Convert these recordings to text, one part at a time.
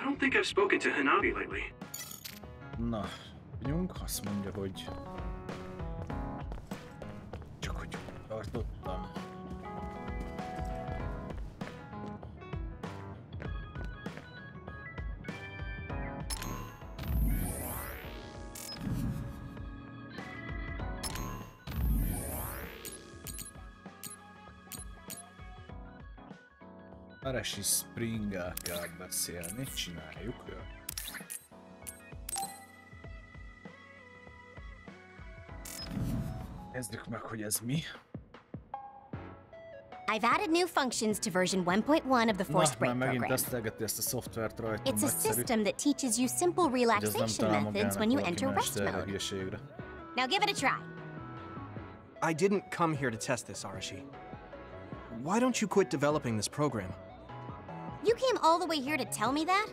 don't think I've spoken to Hanabi lately. Na, vagyunk, azt mondja, hogy csak hogy tartottam. Arasi Springgel kell beszélni, csináljuk. Kezdjük meg, hogy ez mi. I've added new functions to version 1.1 of the Forced Break program. Ezt a szoftvert rajta, It's a system that teaches you simple relaxation methods when you enter rest mode. Now give it a try. I didn't come here to test this, Arashi. Why don't you quit developing this program? You came all the way here to tell me that?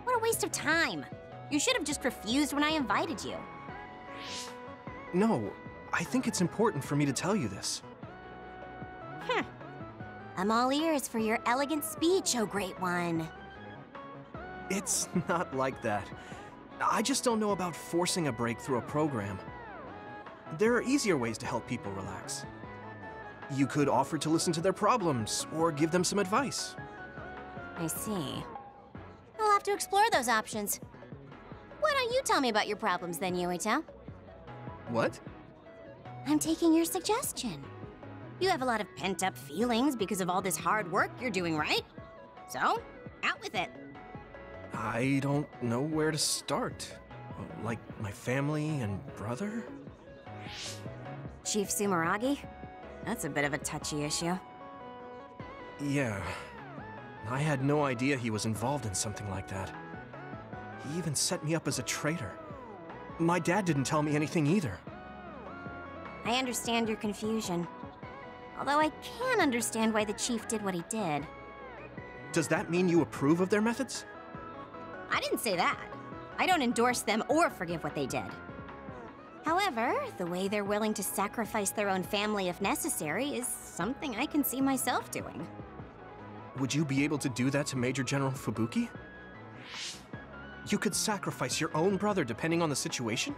What a waste of time. You should have just refused when I invited you. No, I think it's important for me to tell you this. I'm all ears for your elegant speech, oh great one. It's not like that. I just don't know about forcing a break through a program. There are easier ways to help people relax. You could offer to listen to their problems, or give them some advice. I see. I'll have to explore those options. Why don't you tell me about your problems then, Yuito? What? I'm taking your suggestion. You have a lot of pent-up feelings because of all this hard work you're doing, right? So, out with it. I don't know where to start. Like, my family and brother? Chief Sumeragi? That's a bit of a touchy issue. Yeah. I had no idea he was involved in something like that. He even set me up as a traitor. My dad didn't tell me anything either. I understand your confusion. Although I can understand why the chief did what he did. Does that mean you approve of their methods? I didn't say that. I don't endorse them or forgive what they did. However, the way they're willing to sacrifice their own family if necessary is something I can see myself doing. Would you be able to do that to Major General Fubuki? You could sacrifice your own brother depending on the situation?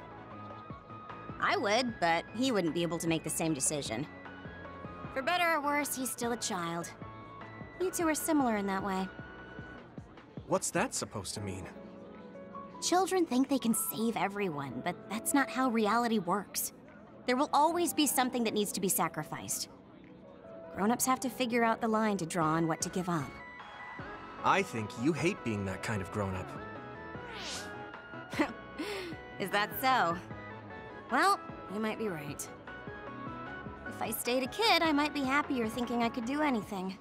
I would, but he wouldn't be able to make the same decision. For better or worse, he's still a child. You two are similar in that way. What's that supposed to mean? Children think they can save everyone, but that's not how reality works. There will always be something that needs to be sacrificed. Grown-ups have to figure out the line to draw on what to give up. I think you hate being that kind of grown-up. Is that so? Well, you might be right. If I stayed a kid, I might be happier thinking I could do anything.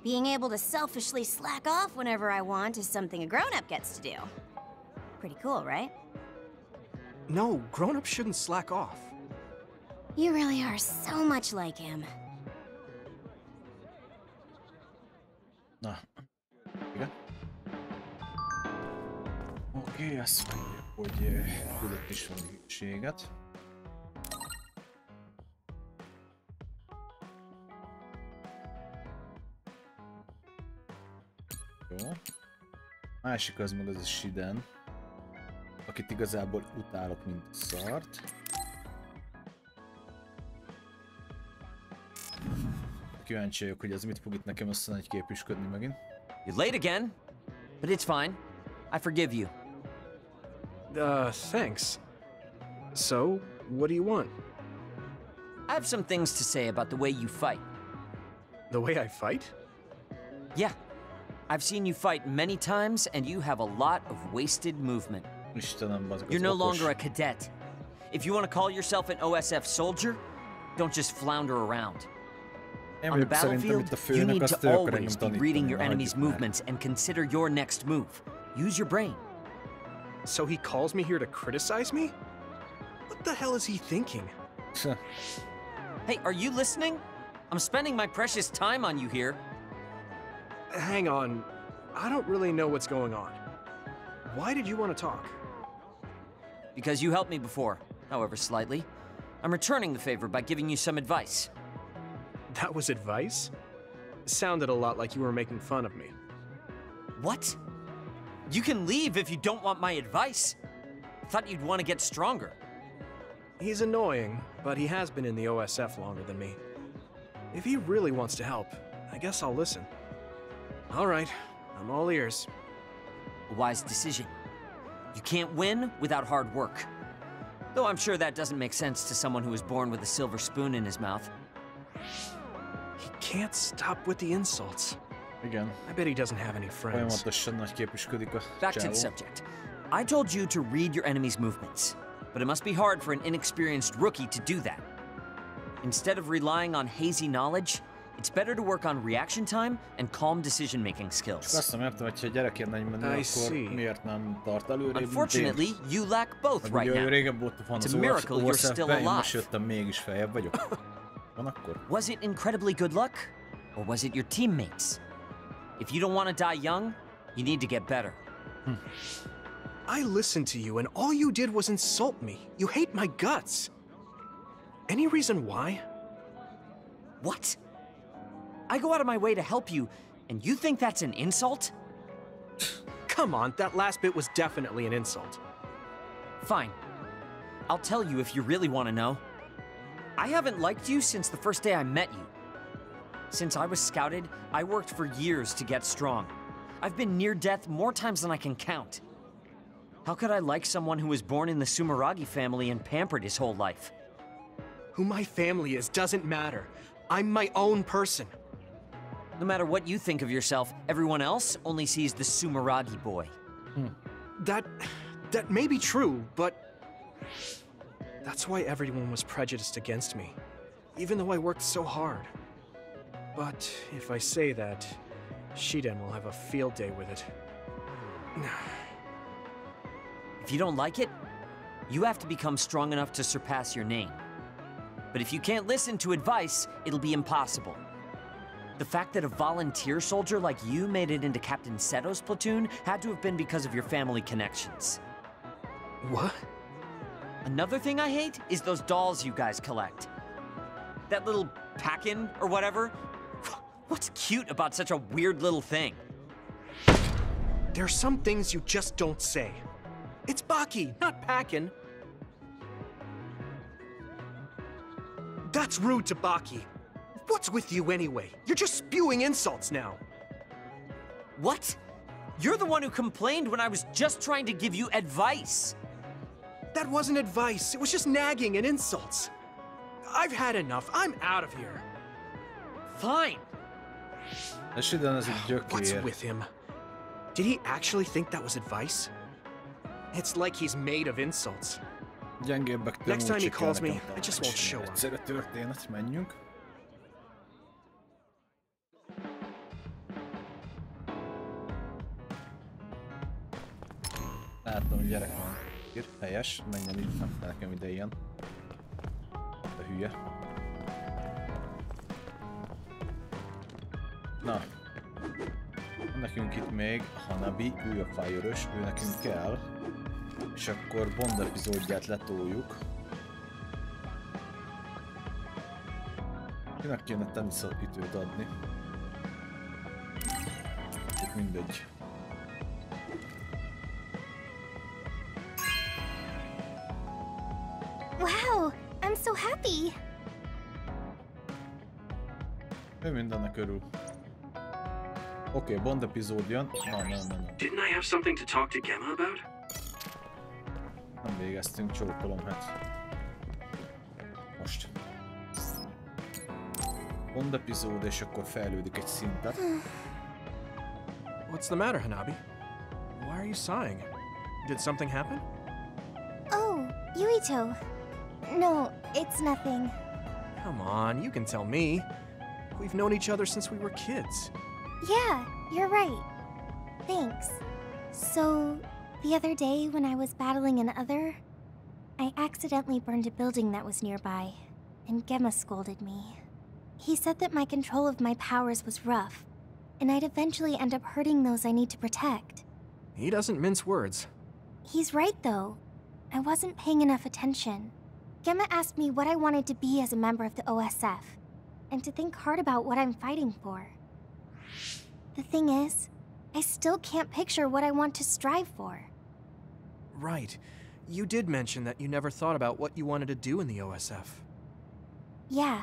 Being able to selfishly slack off whenever I want is something a grown-up gets to do. Pretty cool, right? No, grown-ups shouldn't slack off. You really are so much like him. Na, igen. Oké, azt mondja, hogy küldött is van hűséget. Jó. Másik az meg az a Shiden, akit igazából utálok, mint a szart. Kíváncsi vagyok, hogy ez mit fog itt nekem aztán egy képüsködni megint. You're late again, but it's fine. I forgive you. Thanks. So, what do you want? I have some things to say about the way you fight. The way I fight? Yeah. I've seen you fight many times, and you have a lot of wasted movement. You're no longer a cadet. If you want to call yourself an OSF soldier, don't just flounder around. On the battlefield, you need to always be reading your enemy's movements and consider your next move. Use your brain. So he calls me here to criticize me? What the hell is he thinking? Hey, are you listening? I'm spending my precious time on you here. Hang on. I don't really know what's going on. Why did you want to talk? Because you helped me before, however slightly. I'm returning the favor by giving you some advice. That was advice? Sounded a lot like you were making fun of me. What? You can leave if you don't want my advice. Thought you'd want to get stronger. He's annoying, but he has been in the OSF longer than me. If he really wants to help, I guess I'll listen. All right, I'm all ears. A wise decision. You can't win without hard work. Though I'm sure that doesn't make sense to someone who was born with a silver spoon in his mouth. He can't stop with the insults. Igen. I bet he doesn't have any friends. Folyamatosan nagy képviselődik a Back to the csávó. subject. I told you to read your enemy's movements, but it must be hard for an inexperienced rookie to do that. Instead of relying on hazy knowledge, it's better to work on reaction time and calm decision-making skills. Azt nem értem, hogyha a gyerek ilyen nagy menő, akkor miért nem tart előrébb, Unfortunately, you lack both right now. Régebb óta van az OSF-ben, én most jöttem, mégis feljebb vagyok. Van akkor? Was it incredibly good luck? Or was it your teammates? If you don't want to die young, you need to get better. I listened to you and all you did was insult me. You hate my guts. Any reason why? What? I go out of my way to help you, and you think that's an insult? Come on, that last bit was definitely an insult. Fine. I'll tell you if you really want to know. I haven't liked you since the first day I met you. Since I was scouted, I worked for years to get strong. I've been near death more times than I can count. How could I like someone who was born in the Sumeragi family and pampered his whole life? Who my family is doesn't matter. I'm my own person. No matter what you think of yourself, everyone else only sees the Sumeragi boy. That may be true, but that's why everyone was prejudiced against me, even though I worked so hard. But if I say that, Shiden will have a field day with it. If you don't like it, you have to become strong enough to surpass your name. But if you can't listen to advice, it'll be impossible. The fact that a volunteer soldier like you made it into Captain Seto's platoon had to have been because of your family connections. What? Another thing I hate is those dolls you guys collect. That little pack-in or whatever. What's cute about such a weird little thing? There are some things you just don't say. It's Baki, not Packin. That's rude to Baki. What's with you anyway? You're just spewing insults now. What? You're the one who complained when I was just trying to give you advice. That wasn't advice. It was just nagging and insults. I've had enough. I'm out of here. Fine. What's with him? Did he actually think that was advice? It's like he's made of insults. Next time he calls me, I just won't show up. Történet, menjünk. Látom, hogy gyerek van. Helyes, menjen itt, nem nekem ide ilyen. De hülye. Na. Nekünk itt még Hanabi, ő a fire-ös, ő nekünk kell. És akkor Bond epizódját letoljuk. Kinek kéne teniszütőt adni? Itt mindegy. Wow, I'm so happy. Ő mindennek örül. Oké, Bond epizód jön. Na. Didn't I have something to talk to Gemma about? Nem végeztünk, csókolom, hát. Most. Bond epizód, és akkor fejlődik egy szintet. What's the matter, Hanabi? Why are you sighing? Did something happen? Oh, Yuito. No, it's nothing. Come on, you can tell me. We've known each other since we were kids. Yeah, you're right. Thanks. So, the other day when I was battling an other, I accidentally burned a building that was nearby, and Gemma scolded me. He said that my control of my powers was rough, and I'd eventually end up hurting those I need to protect. He doesn't mince words. He's right, though. I wasn't paying enough attention. Gemma asked me what I wanted to be as a member of the OSF, and to think hard about what I'm fighting for. The thing is, I still can't picture what I want to strive for. Right. You did mention that you never thought about what you wanted to do in the OSF. Yeah.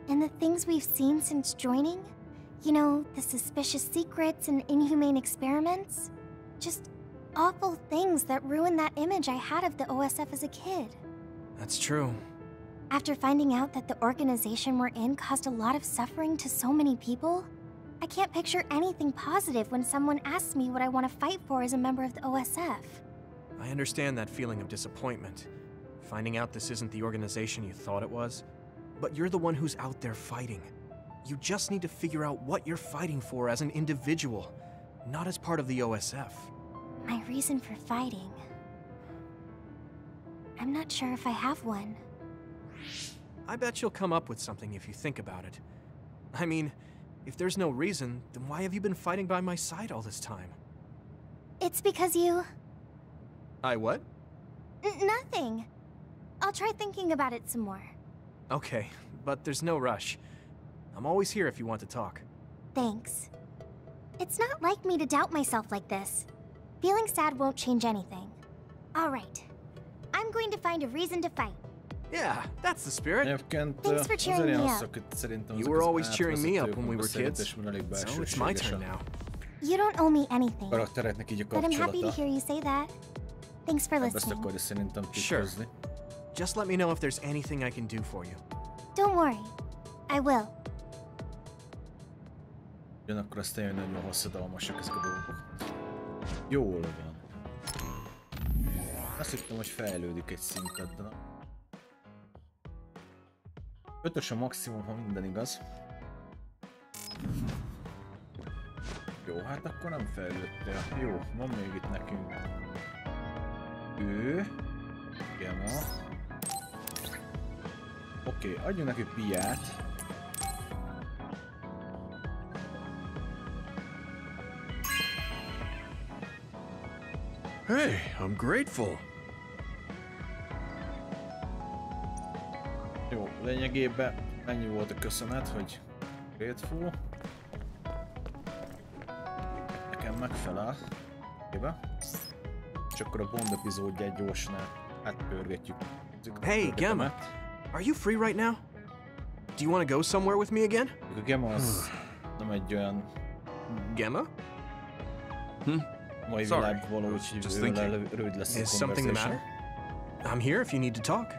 And the things we've seen since joining? You know, the suspicious secrets and inhumane experiments? Just awful things that ruined that image I had of the OSF as a kid. That's true. After finding out that the organization we're in caused a lot of suffering to so many people, I can't picture anything positive when someone asks me what I want to fight for as a member of the OSF. I understand that feeling of disappointment. Finding out this isn't the organization you thought it was. But you're the one who's out there fighting. You just need to figure out what you're fighting for as an individual, not as part of the OSF. My reason for fighting... I'm not sure if I have one. I bet you'll come up with something if you think about it. I mean, if there's no reason, then why have you been fighting by my side all this time? It's because you... I what? Nothing. I'll try thinking about it some more. Okay, but there's no rush. I'm always here if you want to talk. Thanks. It's not like me to doubt myself like this. Feeling sad won't change anything. All right. I'm going to find a reason to fight. Yeah, that's the spirit. Thanks for cheering me up. You were always cheering me up when we were kids, so it's my turn now. You don't owe me anything, but I'm happy to hear you say that. Thanks for listening. Sure. Just let me know if there's anything I can do for you. Don't worry. I will. Ugyanakkor aztán jön, nagyon hosszadalmasak ezek a dolgok. Jól van. Azt hittem, hogy fejlődik egy szintet, de... 5-ös a maximum, ha minden igaz. Jó, hát akkor nem fejlődtél. Jó, van még itt nekünk. Ő... Gemma. Oké, adjunk neki piát. Hey, I'm grateful. Jó, lényegében ennyi volt a köszönet, hogy grateful. Nekem megfelel. És akkor a Bond epizódját gyorsan átpörgetjük. Hey, Gemma, are you free right now? Do you want to go somewhere with me again? A Gemma az nem egy olyan... Gemma? Mai világ valahogy rövid lesz a Is something the matter? I'm here if you need to talk.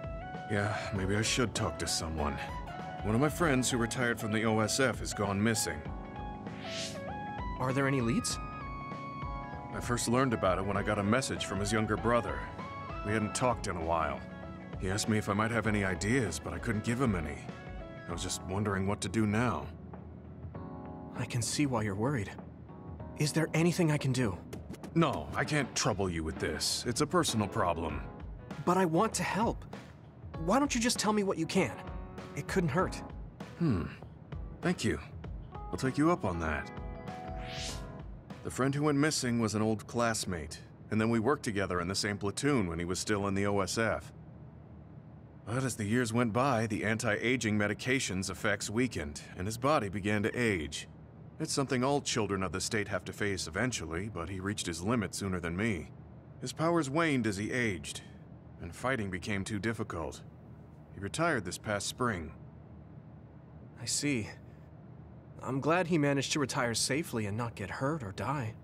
Yeah, maybe I should talk to someone. One of my friends who retired from the OSF has gone missing. Are there any leads? I first learned about it when I got a message from his younger brother. We hadn't talked in a while. He asked me if I might have any ideas, but I couldn't give him any. I was just wondering what to do now. I can see why you're worried. Is there anything I can do? No, I can't trouble you with this. It's a personal problem. But I want to help. Why don't you just tell me what you can? It couldn't hurt. Thank you. I'll take you up on that. The friend who went missing was an old classmate, and then we worked together in the same platoon when he was still in the OSF. But as the years went by, the anti-aging medication's effects weakened, and his body began to age. It's something all children of the state have to face eventually, but he reached his limit sooner than me. His powers waned as he aged, and fighting became too difficult. He retired this past spring. I see. I'm glad he managed to retire safely and not get hurt or die.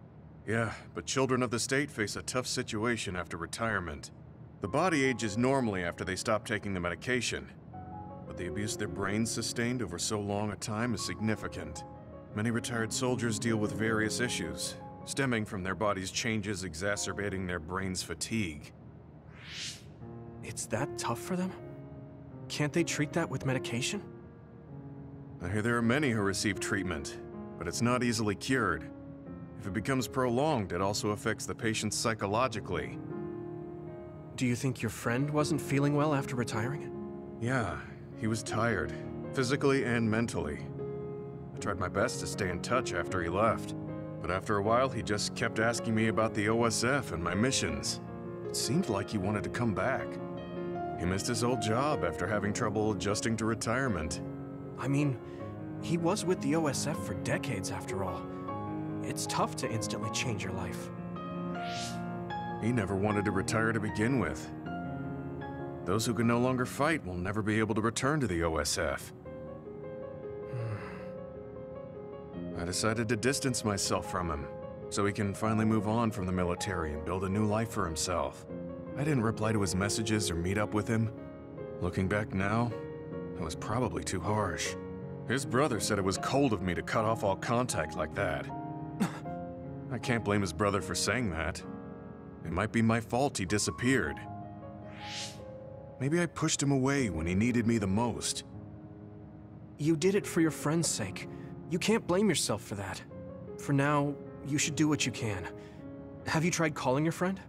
Yeah, but children of the state face a tough situation after retirement. The body ages normally after they stop taking the medication, but the abuse their brains sustained over so long a time is significant. Many retired soldiers deal with various issues, stemming from their body's changes exacerbating their brain's fatigue. It's that tough for them? Can't they treat that with medication? I hear there are many who receive treatment, but it's not easily cured. If it becomes prolonged, it also affects the patient psychologically. Do you think your friend wasn't feeling well after retiring? Yeah, he was tired, physically and mentally. I tried my best to stay in touch after he left, but after a while he just kept asking me about the OSF and my missions. It seemed like he wanted to come back. He missed his old job after having trouble adjusting to retirement. I mean, he was with the OSF for decades after all. It's tough to instantly change your life. He never wanted to retire to begin with. Those who can no longer fight will never be able to return to the OSF. I decided to distance myself from him, so he can finally move on from the military and build a new life for himself. I didn't reply to his messages or meet up with him. Looking back now, that was probably too harsh. His brother said it was cold of me to cut off all contact like that. I can't blame his brother for saying that. It might be my fault he disappeared. Maybe I pushed him away when he needed me the most. You did it for your friend's sake. You can't blame yourself for that. For now, you should do what you can. Have you tried calling your friend?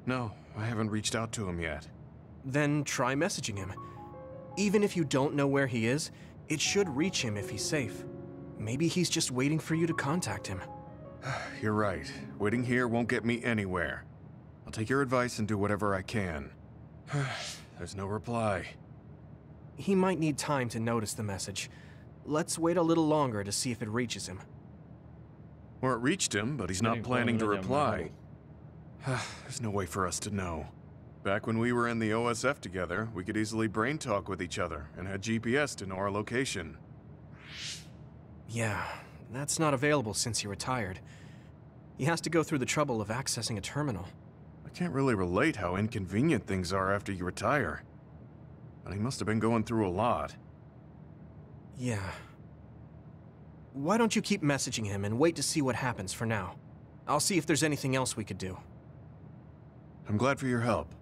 No, I haven't reached out to him yet. Then try messaging him. Even if you don't know where he is, it should reach him if he's safe. Maybe he's just waiting for you to contact him. You're right. Waiting here won't get me anywhere. I'll take your advice and do whatever I can. There's no reply. He might need time to notice the message. Let's wait a little longer to see if it reaches him. Or it reached him, but he's not planning to reply. There's no way for us to know. Back when we were in the OSF together, we could easily brain talk with each other and had GPS to know our location. Yeah, that's not available since he retired. He has to go through the trouble of accessing a terminal. I can't really relate how inconvenient things are after you retire. But he must have been going through a lot. Yeah. Why don't you keep messaging him and wait to see what happens for now? I'll see if there's anything else we could do. I'm glad for your help.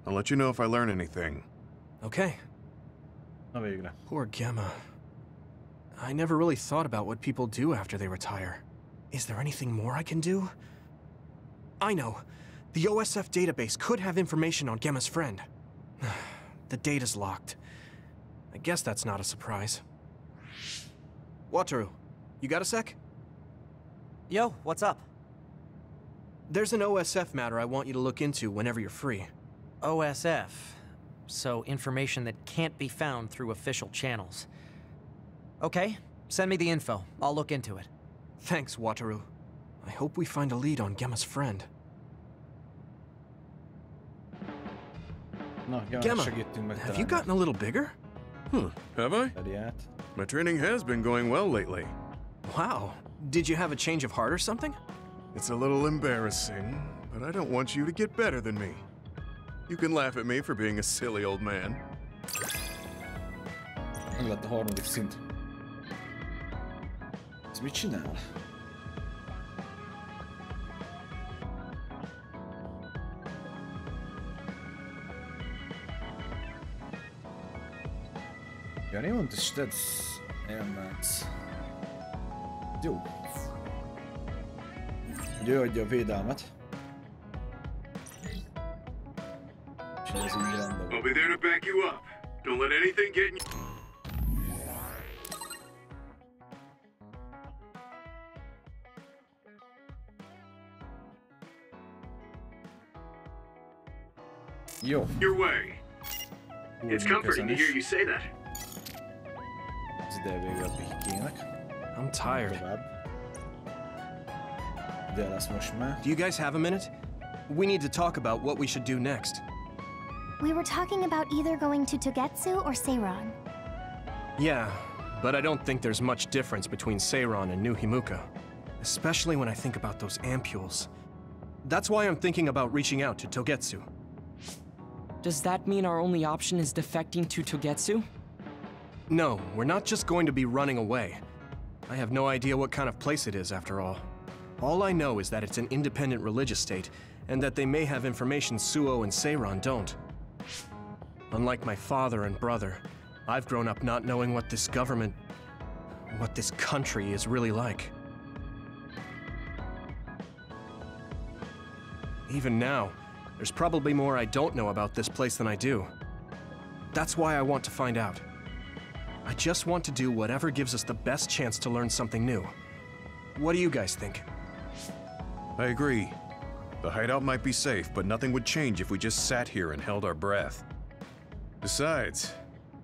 I'll let you know if I learn anything. Okay. Poor Gemma. I never really thought about what people do after they retire. Is there anything more I can do? I know. The OSF database could have information on Gemma's friend. The data's locked. I guess that's not a surprise. Wataru, you got a sec? Yo, what's up? There's an OSF matter I want you to look into whenever you're free. OSF. So information that can't be found through official channels. Okay, send me the info. I'll look into it. Thanks, Wataru. I hope we find a lead on Gemma's friend. Gemma, have you gotten a little bigger? Have I? My training has been going well lately. Wow. Did you have a change of heart or something? It's a little embarrassing, but I don't want you to get better than me. You can laugh at me for being a silly old man. Meg lett a harmadik szint. Ez mit csinál? Ja, niemand is steeds elmensz. Jó. Hogy ő adja a védelmet. És ez így rendben van. I'll be there to back you up. Don't let anything get in Jó. your way. It's comforting to hear you say that. Az ide vége a pikének. I'm tired. Tovább. Ide lesz most már. Do you guys have a minute? We need to talk about what we should do next. We were talking about either going to Togetsu or Seiran. Yeah, but I don't think there's much difference between Seiran and New Himuka. Especially when I think about those ampules. That's why I'm thinking about reaching out to Togetsu. Does that mean our only option is defecting to Togetsu? No, we're not just going to be running away. I have no idea what kind of place it is, after all. All I know is that it's an independent religious state, and that they may have information Suo and Seiran don't. Unlike my father and brother, I've grown up not knowing what this government, what this country is really like. Even now, there's probably more I don't know about this place than I do. That's why I want to find out. I just want to do whatever gives us the best chance to learn something new. What do you guys think? I agree. The hideout might be safe, but nothing would change if we just sat here and held our breath. Besides,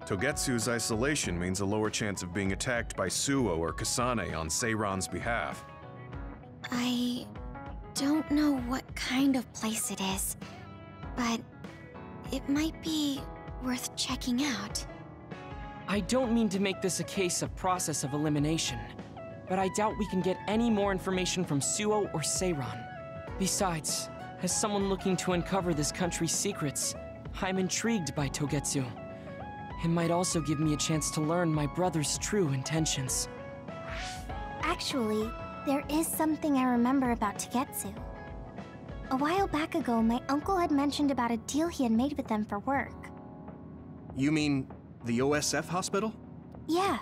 Togetsu's isolation means a lower chance of being attacked by Suo or Kasane on Seiran's behalf. I don't know what kind of place it is, but it might be worth checking out. I don't mean to make this a case of process of elimination, but I doubt we can get any more information from Suo or Seiran. Besides, as someone looking to uncover this country's secrets, I'm intrigued by Togetsu. It might also give me a chance to learn my brother's true intentions. Actually, there is something I remember about Togetsu. A while back ago, my uncle had mentioned about a deal he had made with them for work. You mean the OSF hospital? Yeah.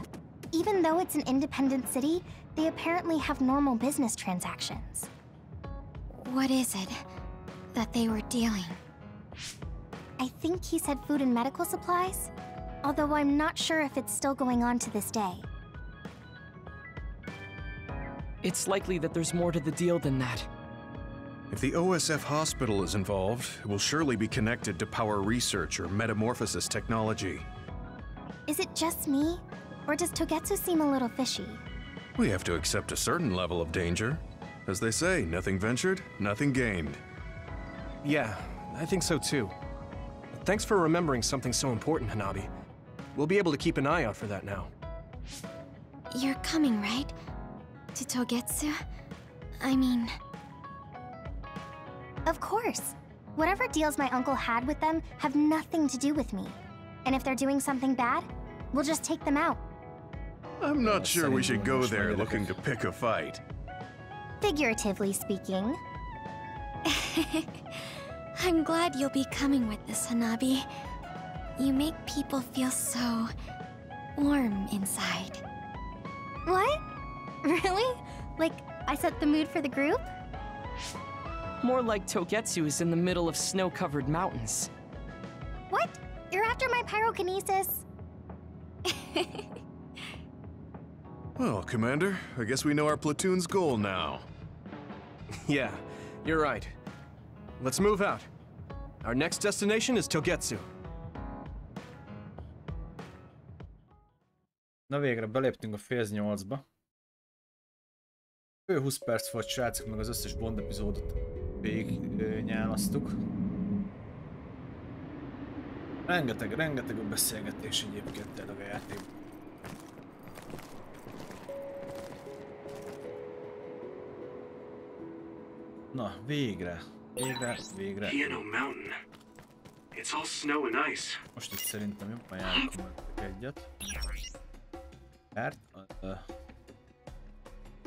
Even though it's an independent city, they apparently have normal business transactions. What is it that they were dealing? I think he said food and medical supplies, although I'm not sure if it's still going on to this day. It's likely that there's more to the deal than that. If the OSF hospital is involved, it will surely be connected to power research or metamorphosis technology. Is it just me? Or does Togetsu seem a little fishy? We have to accept a certain level of danger. As they say, nothing ventured, nothing gained. Yeah, I think so too. Thanks for remembering something so important, Hanabi. We'll be able to keep an eye out for that now. You're coming, right? To Togetsu? I mean... Of course. Whatever deals my uncle had with them have nothing to do with me. And if they're doing something bad, we'll just take them out. I'm not sure we should go there looking to pick a fight. Figuratively speaking. I'm glad you'll be coming with this, Hanabi. You make people feel so... warm inside. What? Really? Like, I set the mood for the group? More like Togetsu is in the middle of snow-covered mountains. What? You're after my pyrokinesis? Well, Commander, I guess we know our platoon's goal now. Yeah, you're right. Let's move out. Our next destination is Togetsu. Na végre beléptünk a Phase 8-ba. Ő 20 perc volt, srácok, meg az összes Bond epizódot végignyálasztuk. Rengeteg a beszélgetés egyébként tényleg a játékban. Na, végre. Piano Mountain. It's all snow and ice. Most itt szerintem jobban járunk egyet. Mert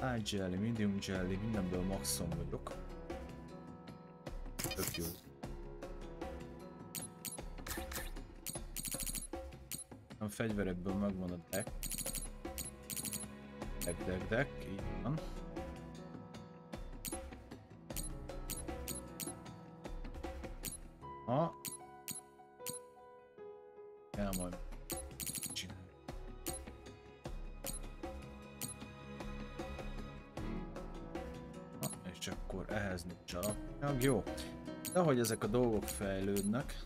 high jelly, medium jelly, mindenből maxon vagyok. Tök jó. A fegyverekből megvan a deck. Deck, így van. Kell majd csinálni. És akkor ehhez nincs alapanyag. Jó. De hogy ezek a dolgok fejlődnek.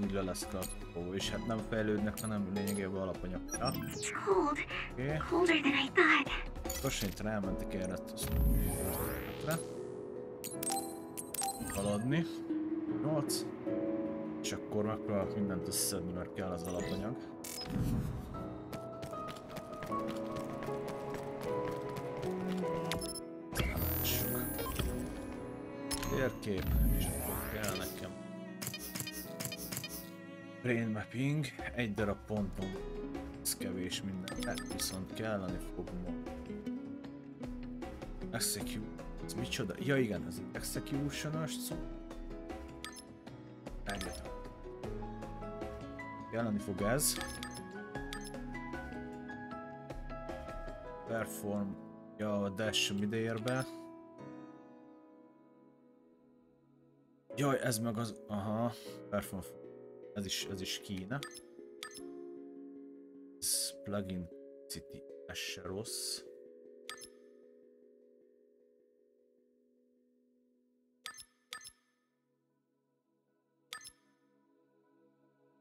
Úgy le lesz krató, és hát nem fejlődnek, hanem lényegében alapanyag. Okay. Colder than I thought. Most rámentek erre a történetre. Haladni. 8. És akkor megpróbálok mindent összeszedni, mert kell az alapanyag. Térkép, és akkor kell nekem brain mapping, egy darab ponton, ez kevés minden, viszont kelleni fog ma. Execute, ez micsoda? Ja igen, ez egy execution-os szó. Engedem. Kelleni fog ez. Perform, ja a dash midérbe. Jaj, ez meg az... Aha, perform... Ez is kéne. Ez plugin city, ez se rossz.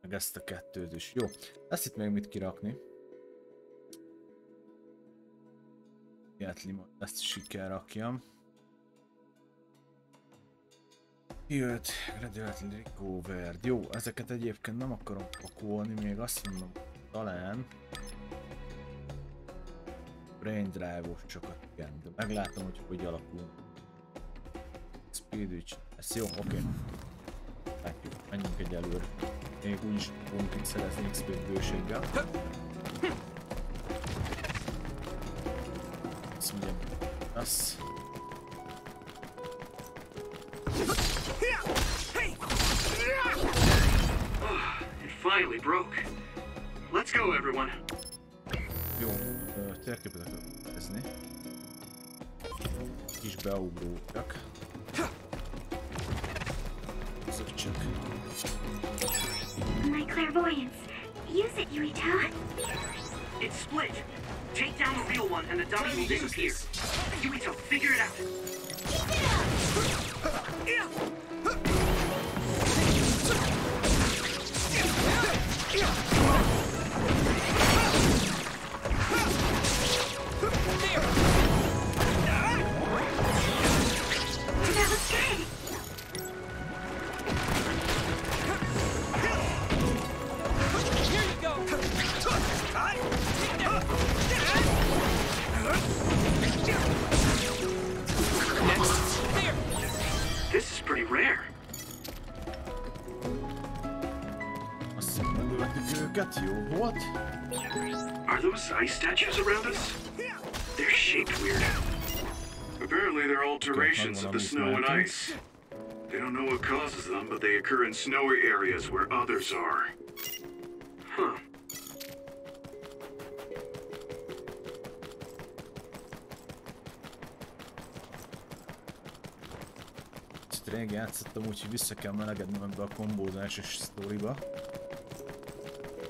Meg ezt a kettőt is. Jó, lesz itt még mit kirakni. Ezt is ki kell rakjam. Jött, gradually recovered. Jó, ezeket egyébként nem akarom pakolni, még azt mondom, talán brain drive-osokat igen, de meglátom, hogy alakul. Speed reach. Ez jó, oké. Látjuk, menjünk egy előre. Még úgyis fogunk itt szerezni XP bőséggel. Azt mondjam, az. It finally broke. Let's go, everyone. Jó, térképet akarok nézni. Kis beugrótak. Azok csak. My clairvoyance. Use it, Yuito. It's split. Take down the real one and the dummy will disappear. Yuito, figure it out. That was good. Here you go! Next. There! This is pretty rare. Azt hiszem, megöltük őket, jó volt. Are those ice statues around us? They're shaped weird. Apparently they're alterations of the snow and ice. They don't know what causes them, but they occur in snowy areas where others are. Huh. Ezt rég játszottam, úgyhogy vissza kell melegednem ebbe a kombózásos sztoriba.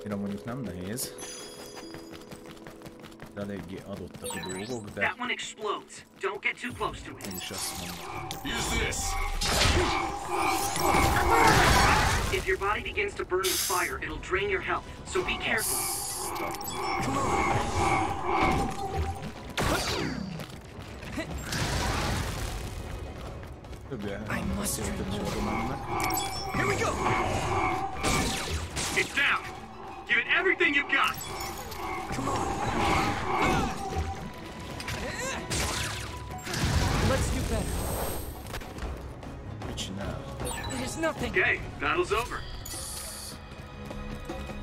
Mire mondjuk nem nehéz. De eléggé adottak a dolgok, de... That one explodes. Don't get too close to it. Én is azt mondom. Use this. If your body begins to burn with fire, it'll drain your health. So be careful. Here we go. It's down. Give it everything you've got. Come on. Let's do better. Mit csinál? It is nothing. Okay, battle's over.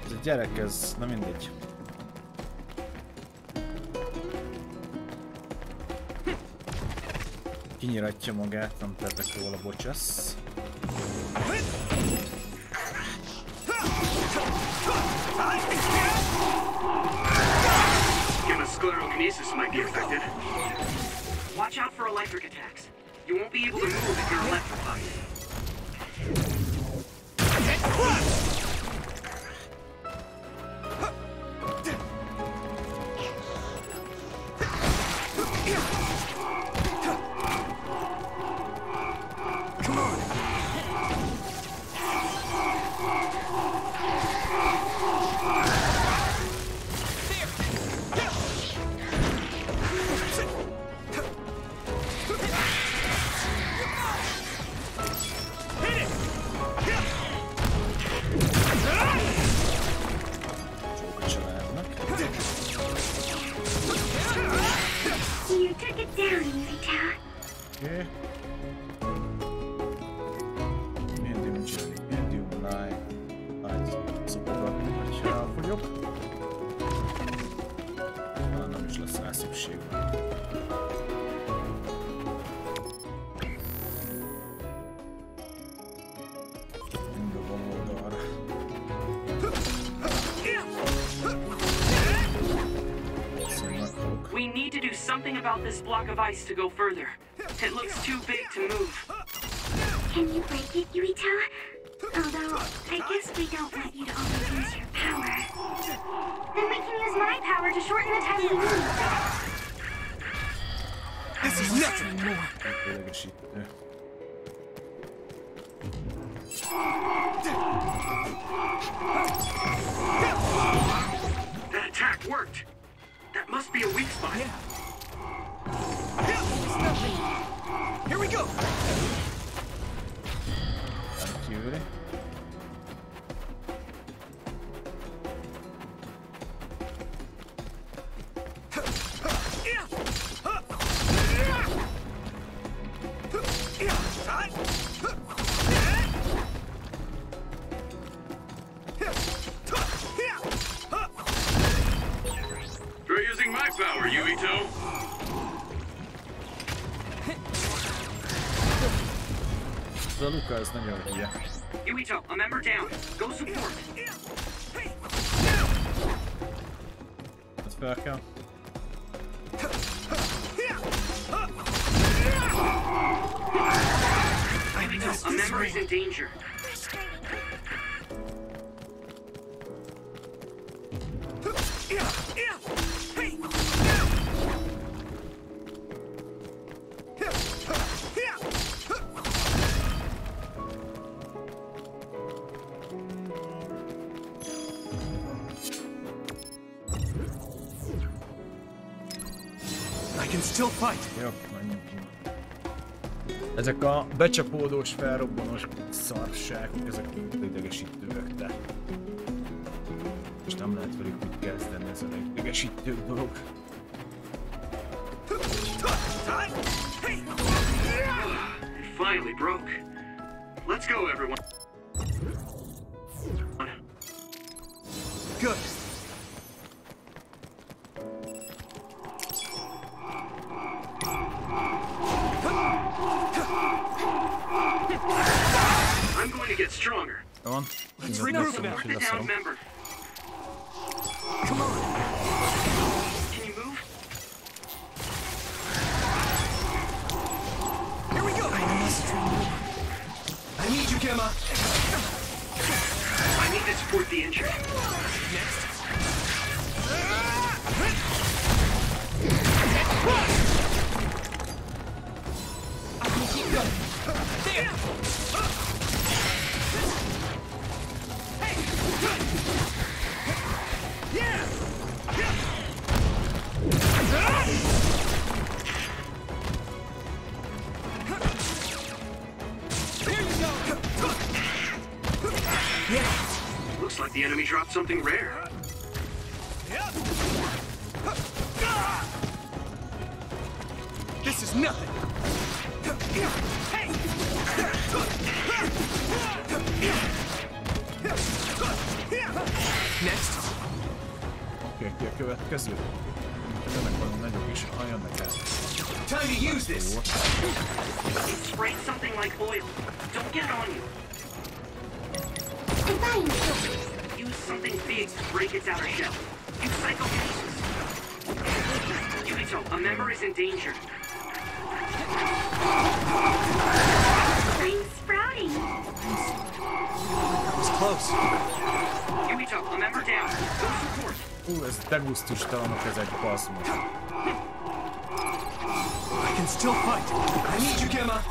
Ez a gyerek, ez... na mindegy. Kinyiratja magát, nem tettek róla, bocsász. Sclerokinesis might be affected. Watch out for electric attacks. You won't be able to move if you're electrified. This block of ice to go further. It looks too big to move. Can you break it, Yuito? Although, I guess we don't want you to always use your power. Then we can use my power to shorten the time we move. This is nothing more. That attack worked. That must be a weak spot. Yeah. Ez a Luka, ez nagyon hülye. Yuito, a member down. Go support. Ez fel kell. Yuito, a member is in danger. Still fight. Jó, menjünk. Ezek a becsapódós, felrobbanós szarságok, ezek idegesítőek, de... És nem lehet velük mit kezdeni, ez a idegesítő dolog. It finally broke. Let's go, everyone. Good. I'm going to get stronger. Come on. Let's regroup. Support the down member. Come on. Can you move? Here we go. I need you, Gemma. I need to support the injured. Next. I can keep going. There! Looks like the enemy dropped something rare. This is nothing. Next. Oké, ki a következő? Jönnek valami nagyok is, ha jönnek el. Time to use this. It sprayed something like oil. Don't get it on you. Use something big to break its outer shell. Use psychokinesis. Yuito, a member is in danger. I'm sprouting. That was close. Yuito, a member down. Go support. Ez degusztustalanok ezek, bassz meg. I can still fight. I need you, Gemma.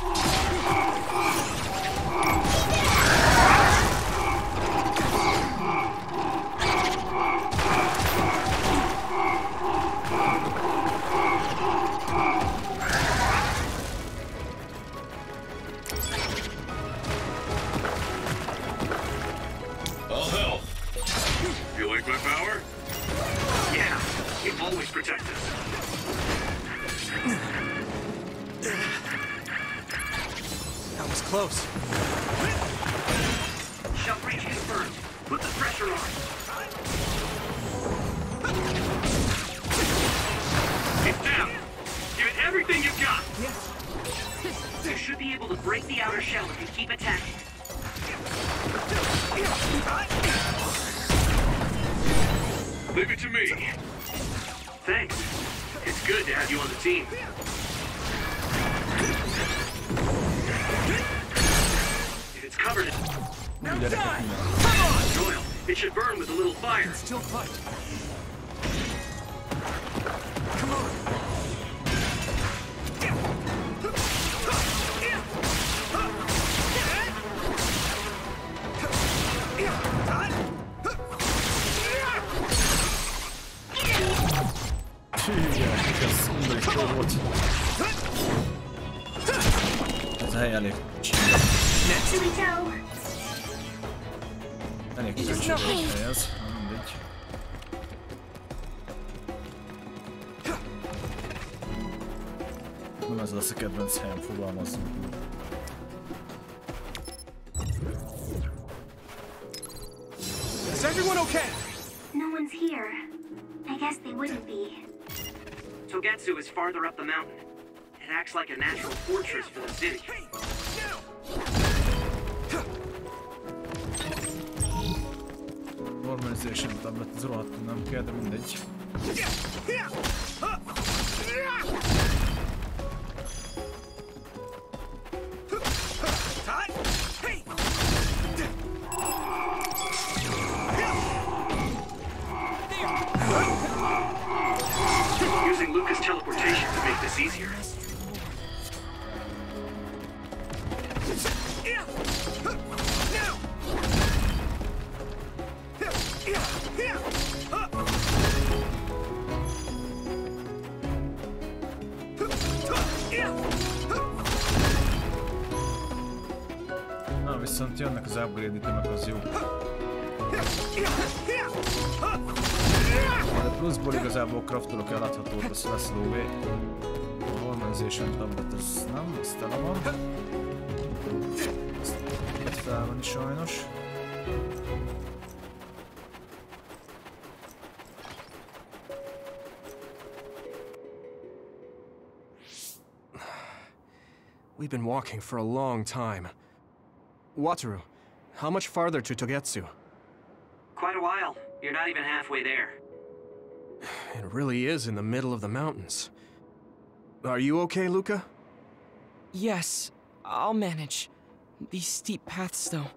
All help. You like my power? Yeah, you always protect us. That was close. Shell breach confirmed. Put the pressure on. It's down. Give it everything you've got. You should be able to break the outer shell if you keep attacking. Leave it to me. Thanks. It's good to have you on the team. It's covered in... Now die! Come on, Doyle. It should burn with a little fire. Still fight. Come on. Ez a hely elég csinál. Elég köcsögő hely ez, mindegy. Nem ez lesz a kedvenc helyem, fogalmazzunk. Is everyone okay? No one's here. I guess they wouldn't be. Togetsu is farther up the mountain. It acts like a natural fortress for the city. Organization tablet, ez rohadtul nem kell, de mindegy. Using Lucas' teleportation to make this easier. Na, viszont jönnek az upgrade itemek, az jó. De pluszból igazából craftolok eladhatót, az lesz lóvé. A Organization tablet az nem, az tele van. Ezt fel van is sajnos. We've been walking for a long time. Wataru, how much farther to Togetsu? Quite a while. You're not even halfway there. It really is in the middle of the mountains. Are you okay, Luca? Yes, I'll manage. These steep paths, though,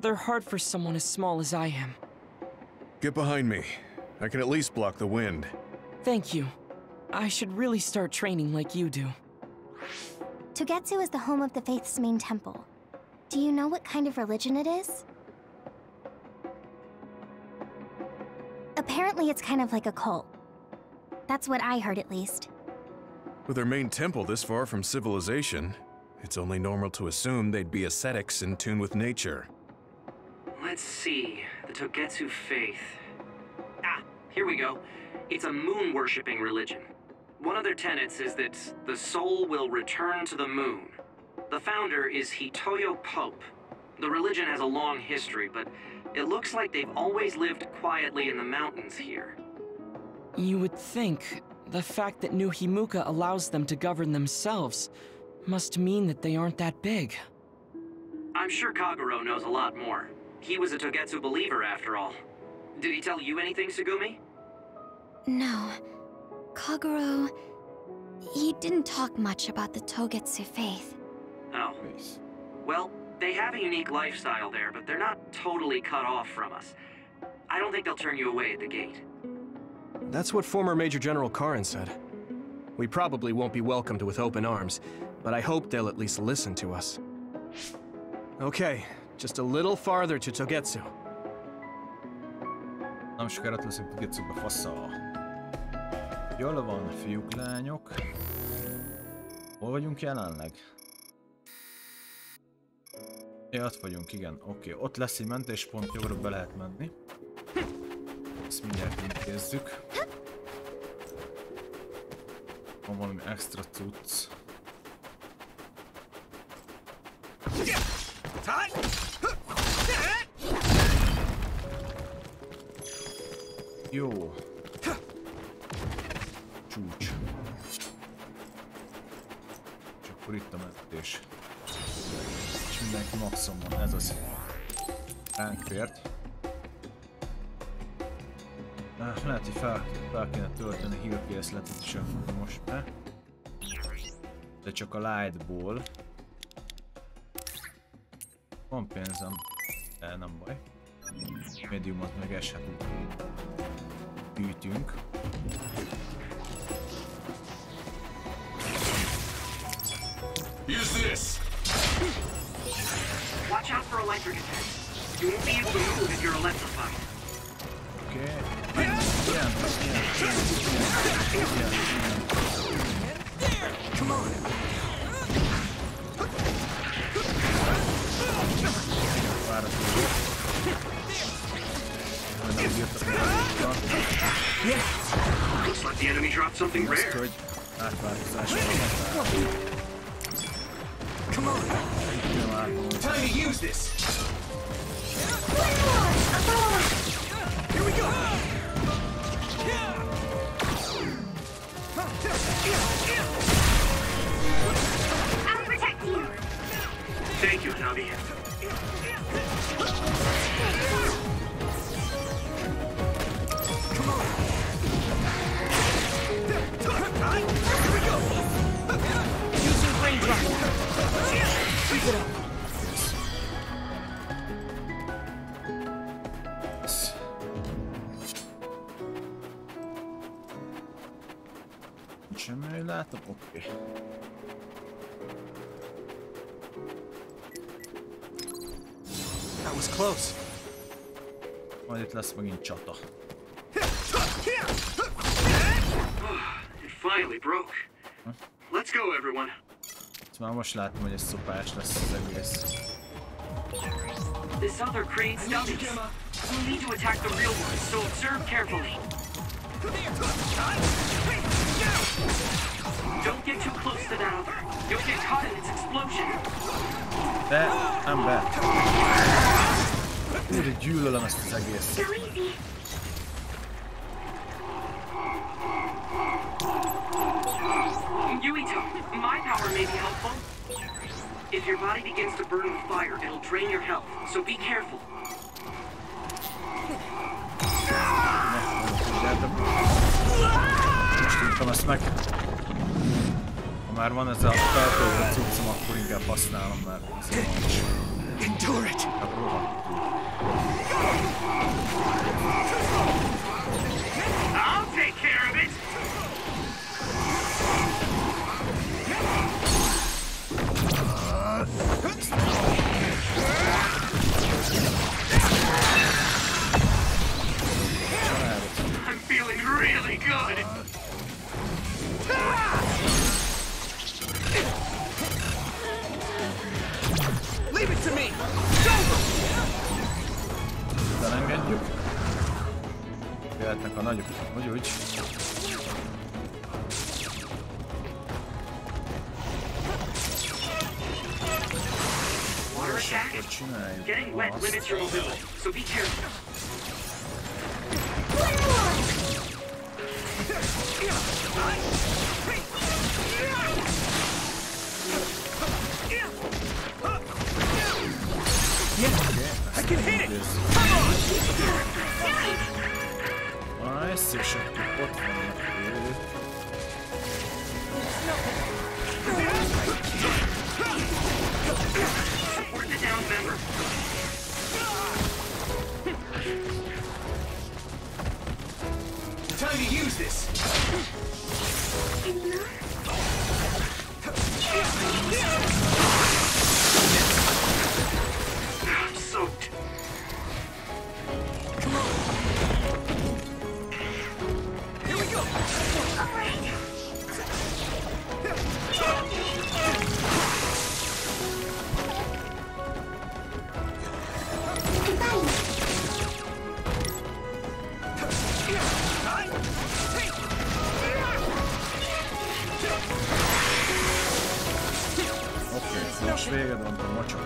they're hard for someone as small as I am. Get behind me. I can at least block the wind. Thank you. I should really start training like you do. Togetsu is the home of the Faith's main temple. Do you know what kind of religion it is? Apparently it's kind of like a cult. That's what I heard, at least. With their main temple this far from civilization, it's only normal to assume they'd be ascetics in tune with nature. Let's see. The Togetsu faith. Ah, here we go. It's a moon-worshipping religion. One of their tenets is that the soul will return to the moon. The founder is Hitoyo Pope. The religion has a long history, but it looks like they've always lived quietly in the mountains here. You would think the fact that New Himuka allows them to govern themselves must mean that they aren't that big. I'm sure Kagero knows a lot more. He was a Togetsu believer, after all. Did he tell you anything, Sugumi? No. Kagero... he didn't talk much about the Togetsu faith. Oh. Please. Well, they have a unique lifestyle there, but they're not totally cut off from us. I don't think they'll turn you away at the gate. That's what former Major General Karin said. We probably won't be welcomed with open arms, but I hope they'll at least listen to us. Okay, just a little farther to Togetsu. Nem sokára leszünk Togetsuba, fassa. Jól van, fiúk, lányok. Hol vagyunk jelenleg? Ja, ott vagyunk, igen. Oké, ott lesz egy mentéspont, jobbra be lehet menni. Ezt mindjárt intézzük. Van valami extra cucc. Jó. Csúcs. És akkor itt a mentés. És mindenki maximum van, ez az. Ránk fért. Lehet, hogy fel kéne tölteni hírkészletet is akkor most be. De csak a lightból. Van pénzem, de nem baj. Mediumot meg eshetünk. Gyűjtünk. Use this! Watch out for electric attacks. You won't be able to move if you're electrified. Okay. Come on! Looks like the enemy dropped something rare. Come on! Time to use this! Here we go! I'll protect you! Thank you, Hanabi. csináltam, oké. That was close. Majd itt lesz megint csata. It finally broke. Let's go, everyone. Már most látom, hogy ez szopás lesz az egész. This other creates dummies. We'll need to attack the real ones, so observe carefully. Don't get too close to that other. You'll get caught in its explosion. De, nem be. Úr, gyűlölöm ezt az egész. Yuito, my power may be helpful. If your body begins to burn with fire, it'll drain your health, so be careful. Most tudtam ezt meg. Ha már van ez a feltöltött cuccom, akkor inkább használom, mert ez nincs. Endure it! I'll take care of it. I'm feeling really good. Leave it to me! Elengedjük. Jöhetnek a nagyok, úgy. Water attack? Getting wet limits your mobility, so be careful. I can hit it! Nice, és akkor ott vannak ő. Support the down member. Time to use this! I'm soaked. Here we go! Oké, most véged van a mocsok.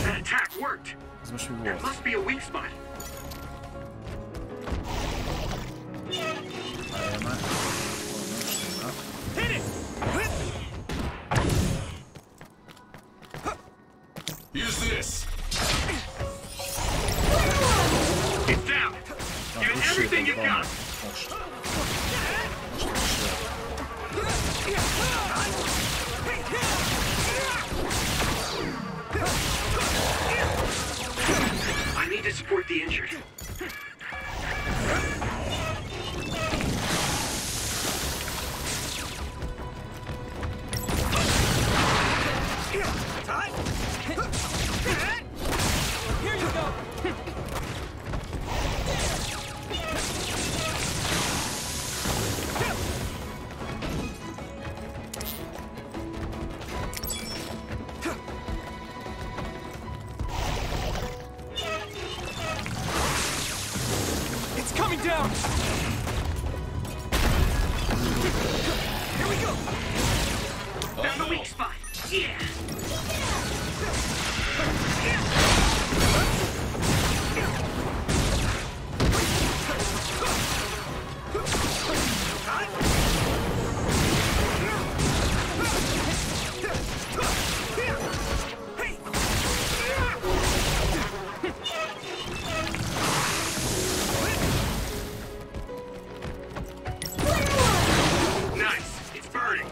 That attack worked. Ez most mi There volt? must be a weak spot. Várjál már. Hit it! Use this. It's down. Give it everything you've got. Most. I need to support the injured. Here you go! It's coming down! Here we go! Found the weak spot. Yeah. Nice. It's burning.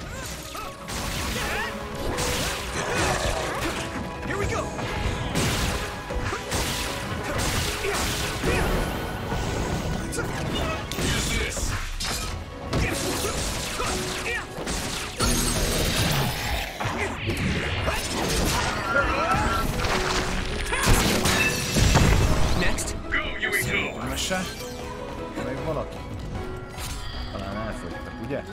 Here we go! ugye?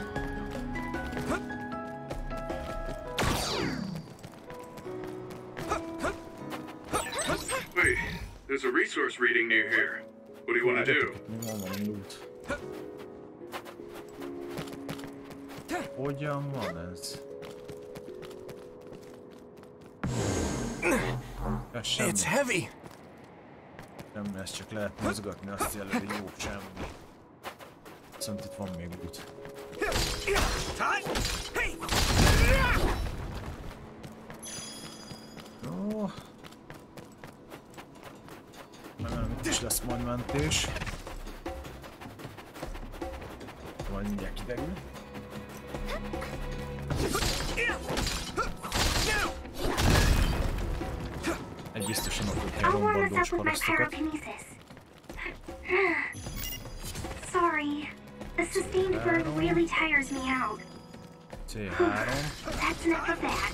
Wait, there's a resource reading near here. What do you want to do? Hogyan van ez? It's heavy. Semmi, ezt csak lehet mozgatni, azt jelenti, jó, semmi. Viszont itt van még út. Jó. Remélem itt is lesz majd mentés. Majd mindjárt kiderül. Egy biztosan akkor kell rombandós parasztokat. Sorry. The sustained burn really tires me out. C3. That's enough of that.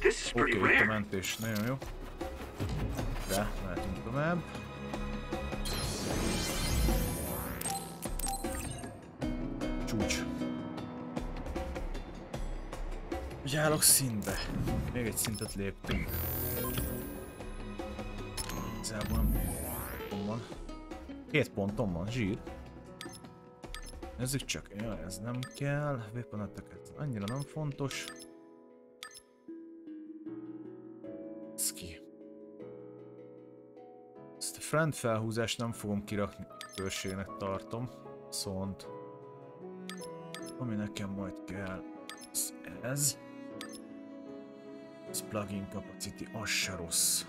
This is pretty Oké, itt a rare. mentés, nagyon jó. De, mehetünk tovább. Csúcs. Ugye állok színbe. Még egy szintet léptünk. Igazából pontom van. 2 pontom van, zsír. Nézzük csak, ja, ez nem kell. Weapon attack, ez annyira nem fontos. Ez ki. Ezt a friend felhúzást nem fogom kirakni, őrségnek tartom. Viszont ami nekem majd kell, az ez. Ez plugin capacity, az se rossz.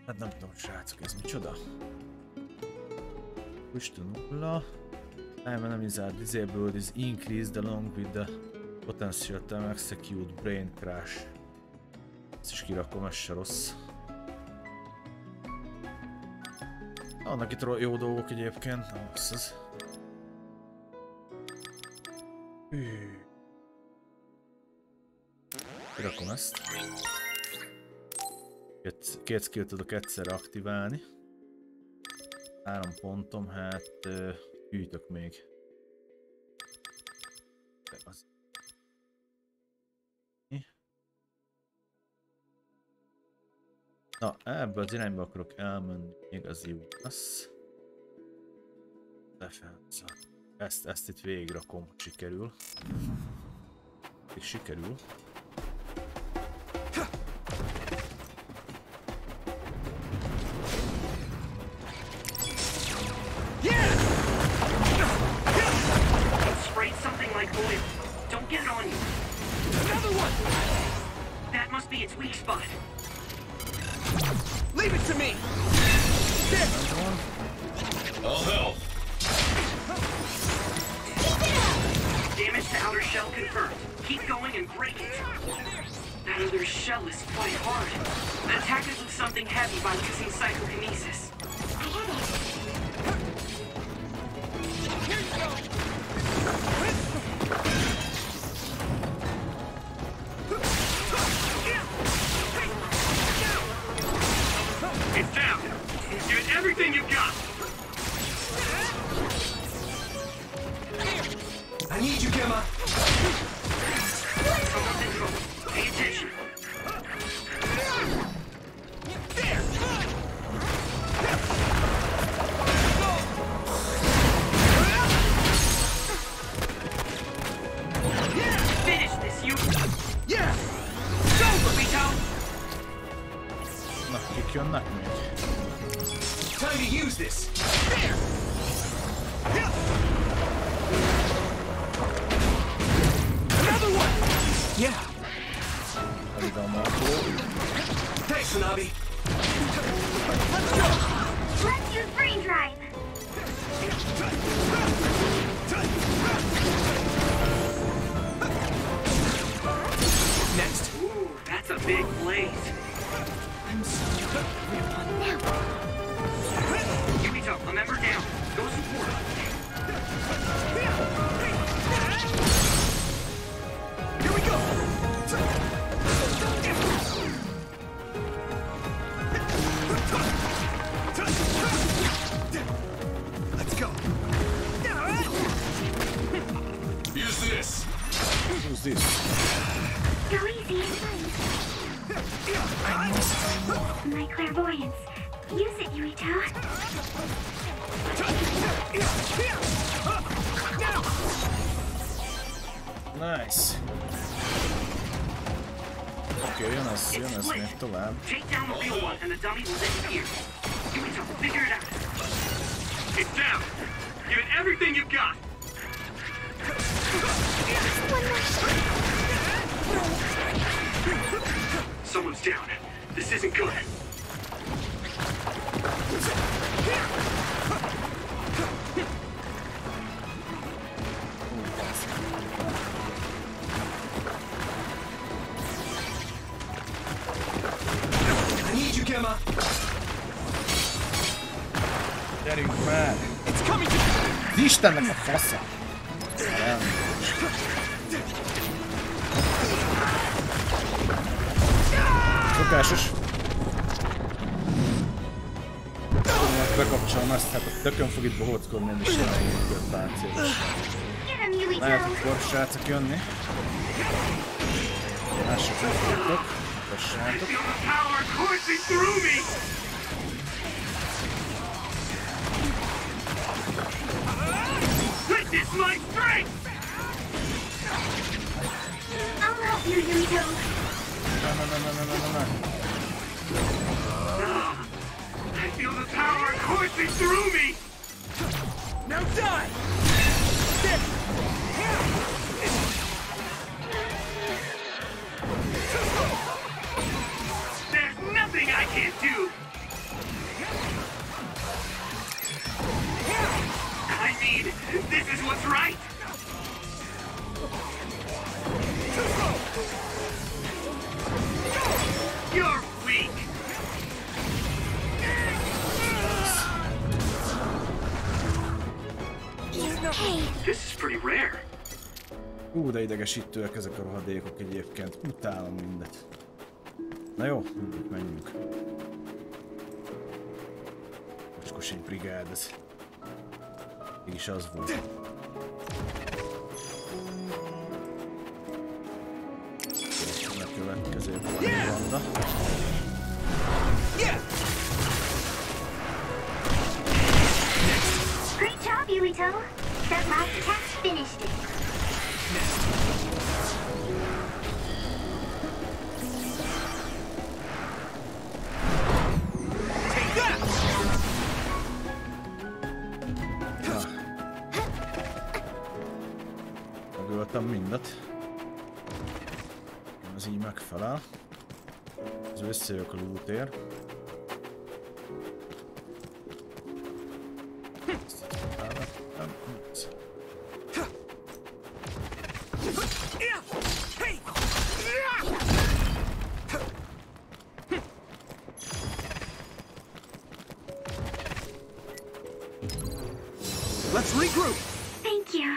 Hát nem tudom, srácok, ez micsoda? Push to 0. I'm enemies disabled is increased along with the potential to execute brain crash. Ezt is kirakom, ez se rossz. Vannak itt jó dolgok egyébként, nem rossz ez. Kirakom ezt. 2 skill tudok egyszerre aktiválni. 3 pontom, hát gyűjtök még. Na, ebbe az irányba akarok elmenni, igazi út lesz. Defense. Ezt itt végigrakom, sikerül. És sikerül. Don't get it on you. Another one! That must be its weak spot. Leave it to me! I'll help. Damage to outer shell confirmed. Keep going and break it. That other shell is quite hard. Attack it with something heavy by using psychokinesis. Here you go! It's down. Give it everything you've got. I need you, Gemma. Control. Pay attention. There. Finish this, you. Yeah. Go, Yuito. Na, kik jönnek még? Time to use this. There. Another one. Yeah. Thanks, Hanabi. Let's go. Let's use brain drive. Next. Ooh, that's a big blaze. I'm so Yuito, a member down. Go support. Here we go. this? Go easy and light. My clairvoyance. Use it, Yuito. Nice. Oké, jön ez még tovább. Take down the real one and the dummy will disappear. Yuito, figure it out. It's down. Give it everything you've got. Someone's down. This isn't good. I need you, Gemma. Gyerünk már! It's coming to Istennek a fasza! Szokásos. Bekapcsolom ezt, hát a tökön fog itt bohóckodni, és elmondjuk a páncélos. Lehet akkor srácok jönni. Lássuk, hogy fogtok. Tessátok. Witness my strength! I'll help you, Yuito. No. I feel the power coursing through me! now die! There's nothing I can't do! I mean, this is what's right! You're weak! This is pretty rare. De idegesítőek ezek a rohadékok egyébként. Utálom mindet. Na jó, menjünk. Mocskos egy brigád, ez. Mégis az volt. A következő banda. Great job, Yuito. That last attack finished it. Take that! Megöltem mindet. Ez így megfelel. Ez összejövök a lootért. Let's regroup! Thank you.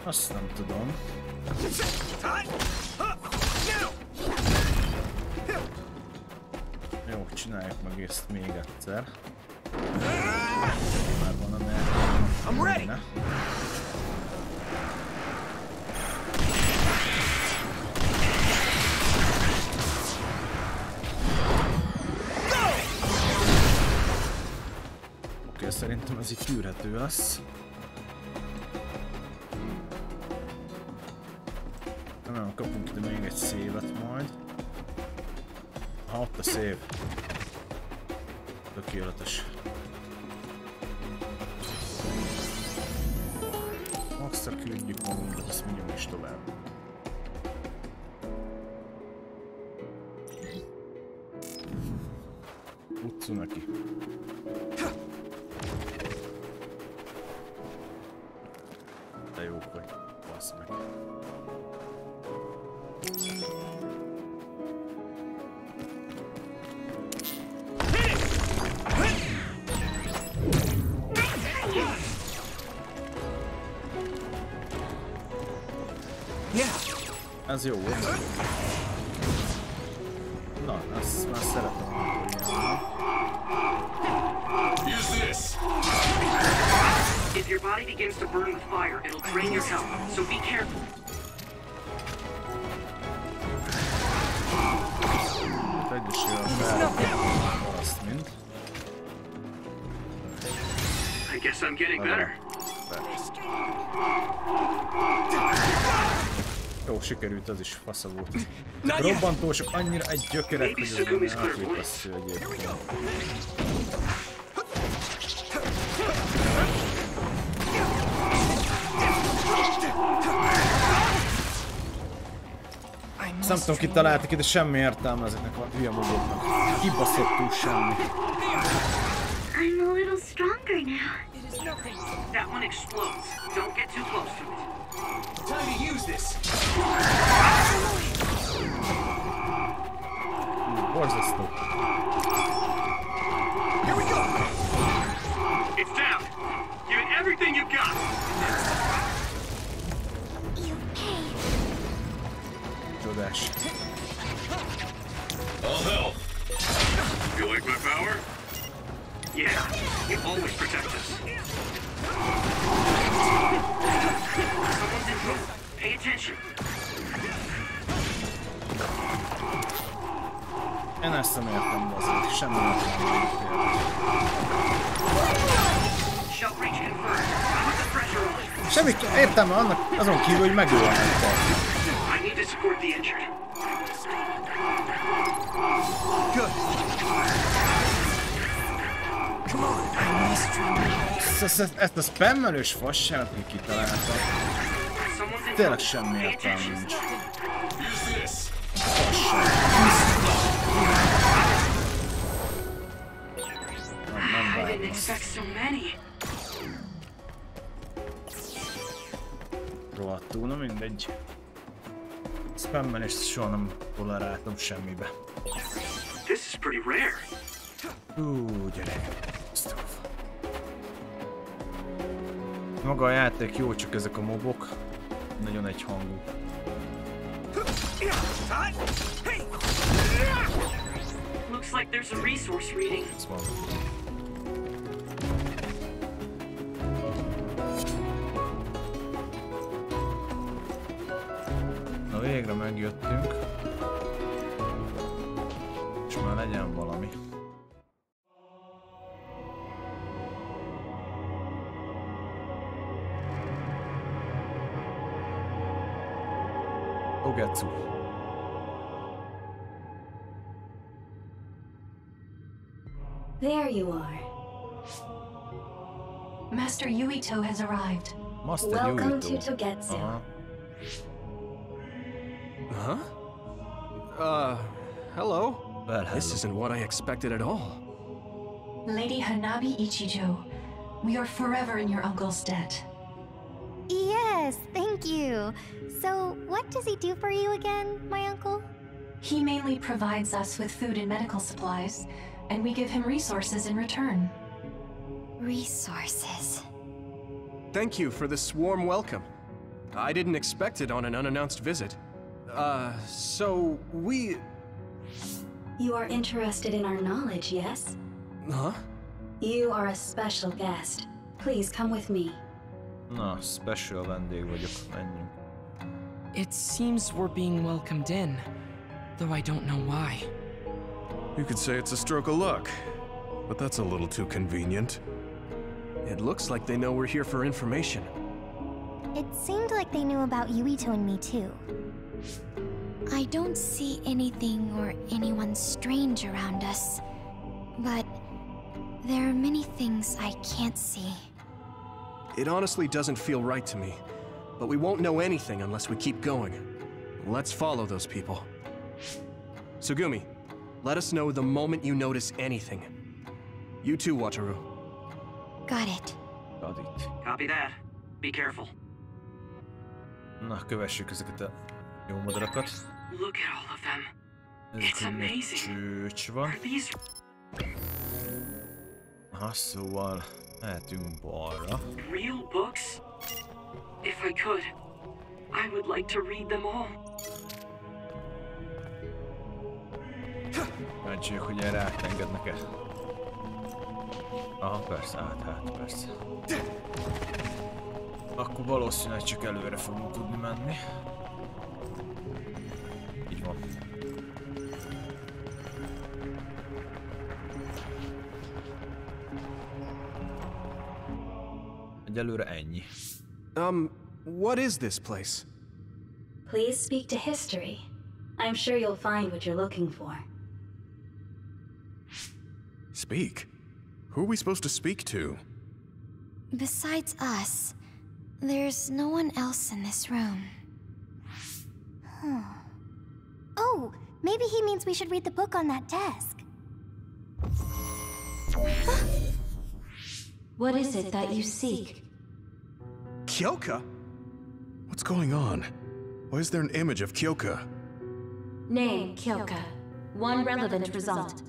Azt nem tudom. Jó, csináljuk meg ezt még egyszer. Már van a nerv. Oké, szerintem ez így tűrhető lesz. Nem, kapunk ide még egy szévet majd. Ha ott a szév. Tökéletes. Maxra küldjük magunkat, ezt menjünk is tovább. Utcu neki. De jók vagy, bassz meg. Ez jó volt. Na. Na, azt már szeretem, amikor ilyen. Use this! If your body begins to burn with fire, it'll drain your health, so be careful. I guess I'm getting better. Jó, sikerült, az is fasza volt. A robbantósok annyira egy gyökerek, hogy ez elképesztő egyébként. Ezt nem tudom, ki találtak ide, semmi értelme ezeknek a hülye moboknak. Kibaszott túl semmi. I'm a little stronger now. That one explodes. Don't get too close to it. Time to use this! Borzasztó. Here we go! It's down! Give it everything you've got! Csodás. I'll help! You like my power? Yeah, you always protect us. Someone's in trouble. Pay attention. Én ezt nem értem, azért semmi értem. Shell breach confirmed. Put the pressure on. Semmi értelme annak azon kívül, hogy megölnek. I need to support the injured. Good. Come on. Ezt a spammelős fasságot, hogy kitaláltak. Tényleg semmi értelme nincs. Nem várom azt. Rohadtul, na mindegy. Spammelést soha nem toleráltam semmibe. This is pretty rare. Gyerek. Maga a játék jó, csak ezek a mobok nagyon egyhangú. Looks like there's a resource reading. Na végre megjöttünk. És már legyen valami. Ogetsu. There you are. Master Yuito has arrived. Master Welcome Yuito. to Togetsu. Huh? Hello? Well, hello. This isn't what I expected at all. Lady Hanabi Ichijo, we are forever in your uncle's debt. Yes, thank you. So, what does he do for you again, my uncle? He mainly provides us with food and medical supplies, and we give him resources in return. Resources. Thank you for this warm welcome. I didn't expect it on an unannounced visit. So we... You are interested in our knowledge, yes? Huh? You are a special guest. Please come with me. Na, special vendég vagyok, menjünk. It seems we're being welcomed in, though I don't know why. You could say it's a stroke of luck, but that's a little too convenient. It looks like they know we're here for information. It seemed like they knew about Yuito and me too. I don't see anything or anyone strange around us, but there are many things I can't see. It honestly doesn't feel right to me, but we won't know anything unless we keep going. Let's follow those people. Tsugumi, let us know the moment you notice anything. You too, Wataru. Got it. Got it. Copy that. Be careful. Na, kövessük ezeket a jó madarakat. Look at all of them. Ez egy csőcs van. Aha, szóval mehetünk balra. Real books? If I could, I would like to read them all. kíváncsi vagyok, hogy erre átengednek-e. Aha, persze, hát persze. Akkor valószínűleg csak előre fogunk tudni menni. Így van. Egyelőre ennyi. What is this place? Please speak to history. I'm sure you'll find what you're looking for. Speak? Who are we supposed to speak to? Besides us, there's no one else in this room. Oh, maybe he means we should read the book on that desk. What is it that you seek? Kyoka? What's going on? Why is there an image of Kyoka? Name, Kyoka. One relevant result.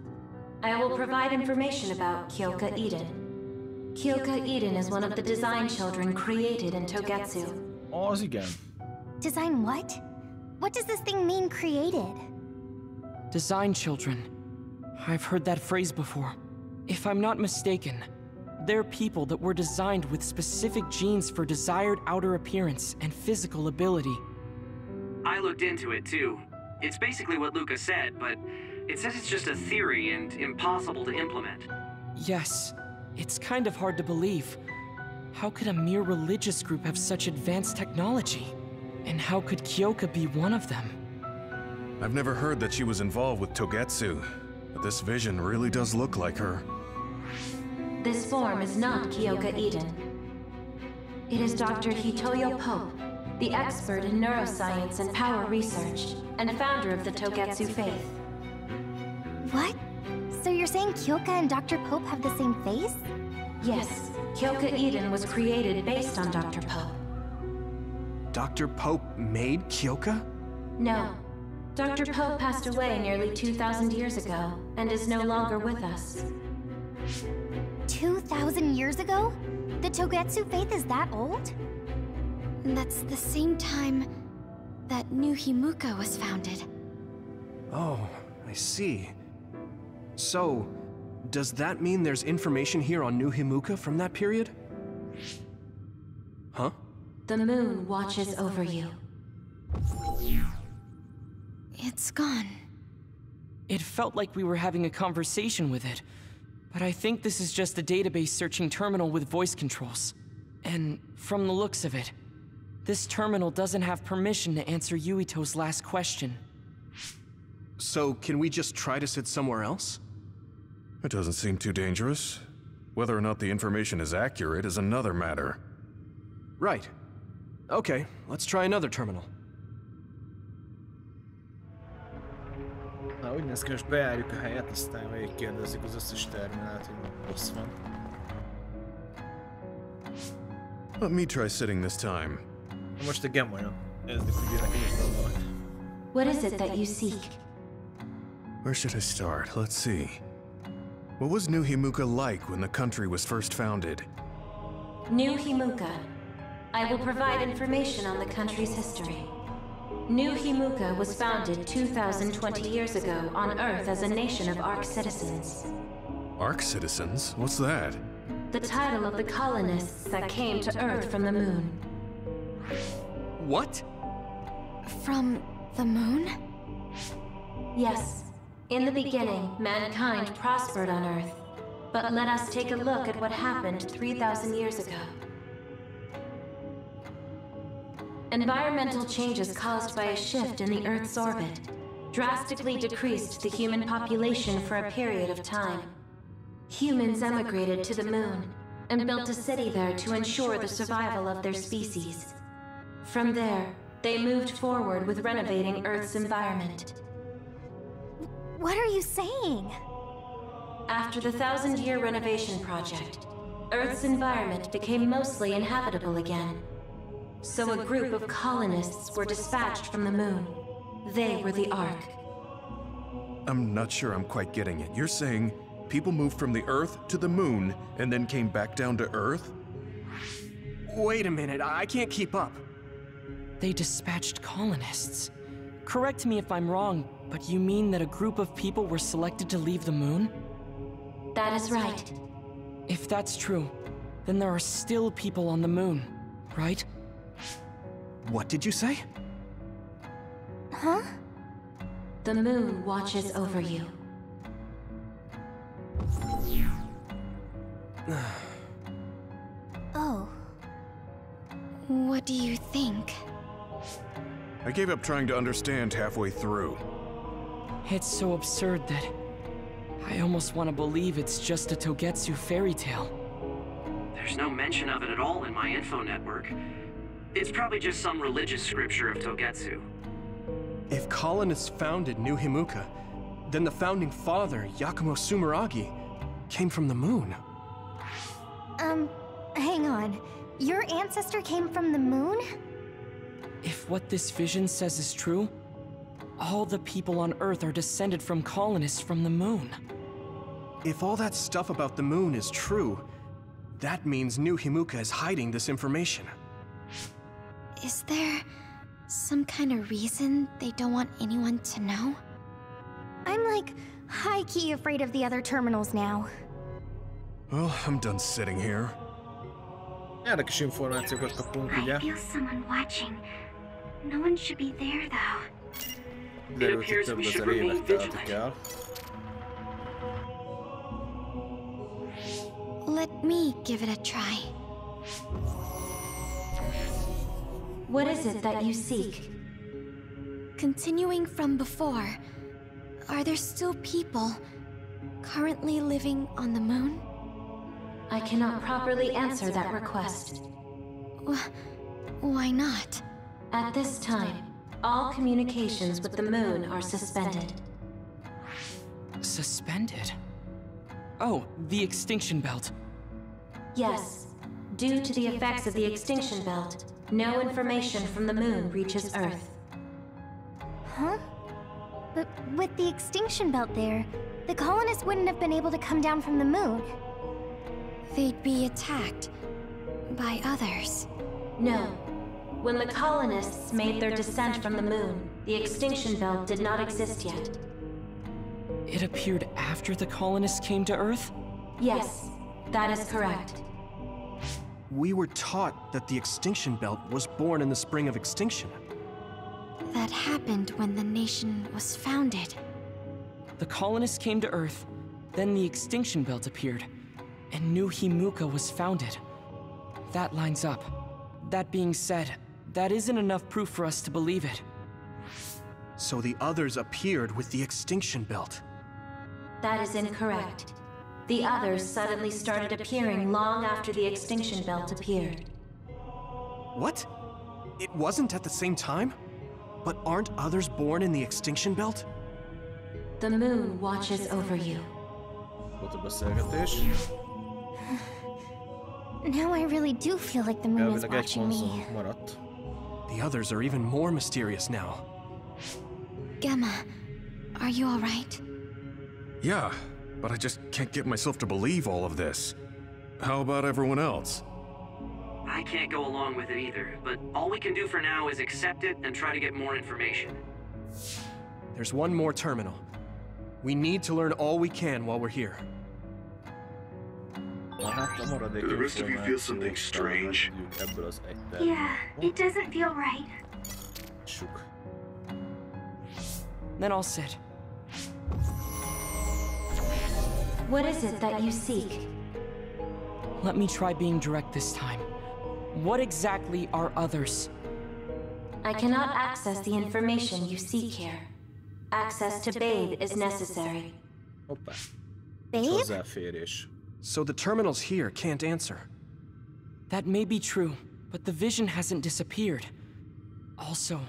I will provide information about Kyoka Eden. Kyoka Eden is one of the design children created in Togetsu. Az igen. Design what? What does this thing mean, created? Design children. I've heard that phrase before. If I'm not mistaken, they're people that were designed with specific genes for desired outer appearance and physical ability. I looked into it too. It's basically what Luca said, but it says it's just a theory and impossible to implement. Yes, it's kind of hard to believe. How could a mere religious group have such advanced technology? And how could Kyoka be one of them? I've never heard that she was involved with Togetsu, but this vision really does look like her. This form is not Kyoka Eden. It is Dr. Hitoyo Pope, the expert in neuroscience and power research, and founder of the Togetsu faith. What? So you're saying Kyoka and Dr. Pope have the same face? Yes, Kyoka Eden was created based on Dr. Pope. Dr. Pope made Kyoka? No. Dr. Pope passed away nearly 2,000 years ago, and is no longer with us. 2,000 years ago? The Togetsu faith is that old? That's the same time that New Himuka was founded. Oh, I see. So, does that mean there's information here on New Himuka from that period? Huh? The moon watches over you. It's gone. It felt like we were having a conversation with it, but I think this is just a database searching terminal with voice controls. And from the looks of it, this terminal doesn't have permission to answer Yuito's last question. So, can we just try to sit somewhere else? It doesn't seem too dangerous. Whether or not the information is accurate is another matter. Right. Okay, let's try another terminal. Na, úgy néz ki, most bejárjuk a helyet, aztán végigkérdezzük az összes terminát, hogy rossz van. Let me try sitting this time. Most a gemolyon. Nézzük, hogy jönnek egyes dolgok. What is it that you seek? Where should I start? Let's see. What was New Himuka like when the country was first founded? New Himuka. I will provide information on the country's history. New Himuka was founded 2,020 years ago on Earth as a nation of Ark citizens. Ark citizens? What's that? The title of the colonists that came to Earth from the moon. What? From the moon? Yes. In the beginning, mankind prospered on Earth. But let us take a look at what happened 3,000 years ago. Environmental changes caused by a shift in the Earth's orbit drastically decreased the human population for a period of time. Humans emigrated to the moon and built a city there to ensure the survival of their species. From there, they moved forward with renovating Earth's environment. What are you saying? After the 1,000-year renovation project, Earth's environment became mostly inhabitable again. So a group of colonists were dispatched from the moon. They were the Ark. I'm not sure I'm quite getting it. You're saying people moved from the Earth to the moon and then came back down to Earth? Wait a minute, I can't keep up. They dispatched colonists. Correct me if I'm wrong, But you mean that a group of people were selected to leave the moon? That is right. If that's true, then there are still people on the moon, right? What did you say? Huh? The moon watches over you. Oh. What do you think? I gave up trying to understand halfway through. It's so absurd that I almost want to believe it's just a Togetsu fairy tale. There's no mention of it at all in my info network. It's probably just some religious scripture of Togetsu. If colonists founded New Himuka, then the founding father, Yakumo Sumeragi, came from the moon. Hang on. Your ancestor came from the moon? If what this vision says is true, all the people on Earth are descended from colonists from the moon. If all that stuff about the moon is true, that means New Himuka is hiding this information. Is there some kind of reason they don't want anyone to know? I'm like high-key afraid of the other terminals now. Well, I'm done sitting here. Érdekes információkat kapunk, ugye? I feel someone watching. No one should be there, though. Derült, hogy több ezer évet teltek el. Let me give it a try. What is it that you seek? Continuing from before, are there still people currently living on the moon? I cannot properly answer that request. Why not? At this time, all communications with the moon are suspended. Suspended? Oh, the extinction belt. Yes. Due to the effects of the extinction belt, no information from the moon reaches Earth. Huh? But with the extinction belt there, the colonists wouldn't have been able to come down from the moon. They'd be attacked by others. No. When the colonists made their descent from the moon, the extinction belt did not exist yet. It appeared after the colonists came to Earth? Yes, that is correct. We were taught that the extinction belt was born in the spring of extinction. That happened when the nation was founded. The colonists came to Earth, then the extinction belt appeared, and New Himuka was founded. That lines up. That being said, that isn't enough proof for us to believe it. So the others appeared with the extinction belt. That is incorrect. The others suddenly started appearing long after the extinction belt appeared. What? It wasn't at the same time? But aren't others born in the extinction belt? The moon watches over you. Volt a beszélgetés. Now I really do feel like the moon is Elvileg egy watching me. konzol maradt. The others are even more mysterious now. Gemma, are you alright? Yeah, but I just can't get myself to believe all of this. How about everyone else? I can't go along with it either, but all we can do for now is accept it and try to get more information. There's one more terminal. We need to learn all we can while we're here. Do the rest of you feel something strange? Yeah, it doesn't feel right. Then I'll sit. What is it that you seek? Let me try being direct this time. What exactly are others? I cannot access the information you seek here. Access to Babe is necessary. Hoppá. Babe? Hozzáférés. So the terminals here can't answer. That may be true, but the vision hasn't disappeared. Also,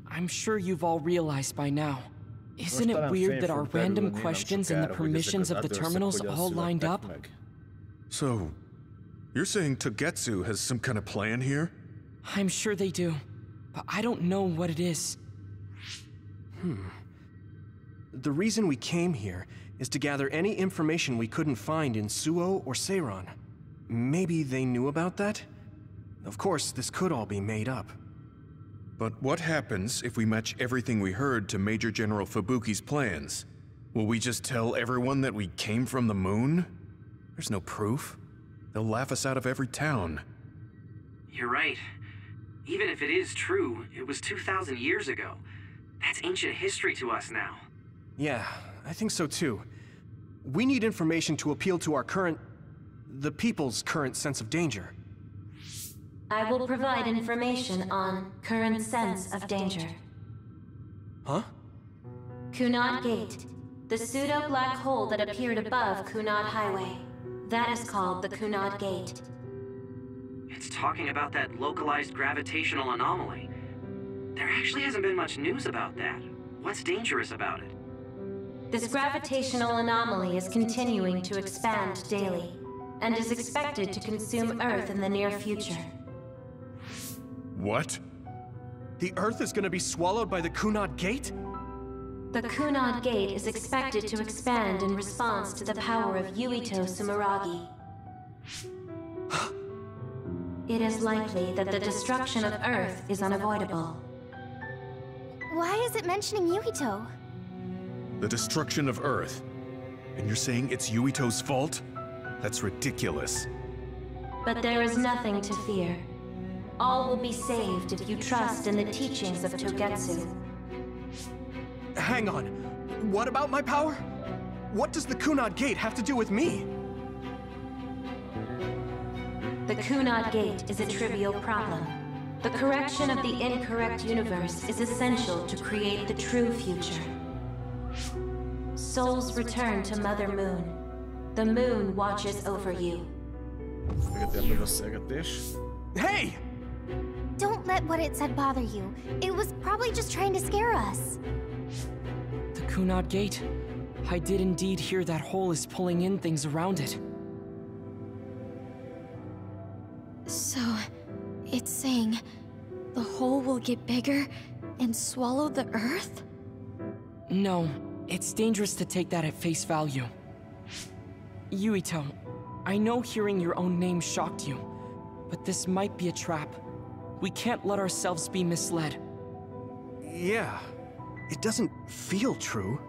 I'm sure you've all realized by now. Isn't it weird that our random questions and the permissions of the terminals all lined up? So, you're saying Togetsu has some kind of plan here? I'm sure they do, but I don't know what it is. The reason we came here is to gather any information we couldn't find in Suo or Seiron. Maybe they knew about that? Of course, this could all be made up. But what happens if we match everything we heard to Major General Fubuki's plans? Will we just tell everyone that we came from the moon? There's no proof. They'll laugh us out of every town. You're right. Even if it is true, it was 2,000 years ago. That's ancient history to us now. Yeah, I think so too. We need information to appeal to the people's current sense of danger. I will provide information on current sense of danger. Huh? Kunad Gate, the pseudo-black hole that appeared above Kunad Highway. That is called the Kunad Gate. It's talking about that localized gravitational anomaly. There actually hasn't been much news about that. What's dangerous about it? This gravitational anomaly is continuing to expand daily, and is expected to consume Earth in the near future. What? The Earth is gonna be swallowed by the Kunad Gate? The Kunad Gate is expected to expand in response to the power of Yuito Sumeragi. It is likely that the destruction of Earth is unavoidable. Why is it mentioning Yuito? The destruction of Earth. And you're saying it's Yuito's fault? That's ridiculous. But there is nothing to fear. All will be saved if you trust in the teachings of Togetsu. Hang on. What about my power? What does the Kunad Gate have to do with me? The Kunad Gate is a trivial problem. The correction of the incorrect universe is essential to create the true future. Souls return to Mother Moon. The moon watches over you. Hey! Don't let what it said bother you. It was probably just trying to scare us. The Kunad Gate. I did indeed hear that hole is pulling in things around it. So, it's saying the hole will get bigger and swallow the Earth? No, it's dangerous to take that at face value. Yuito, I know hearing your own name shocked you, but this might be a trap. We can't let ourselves be misled. Yeah, it doesn't feel true.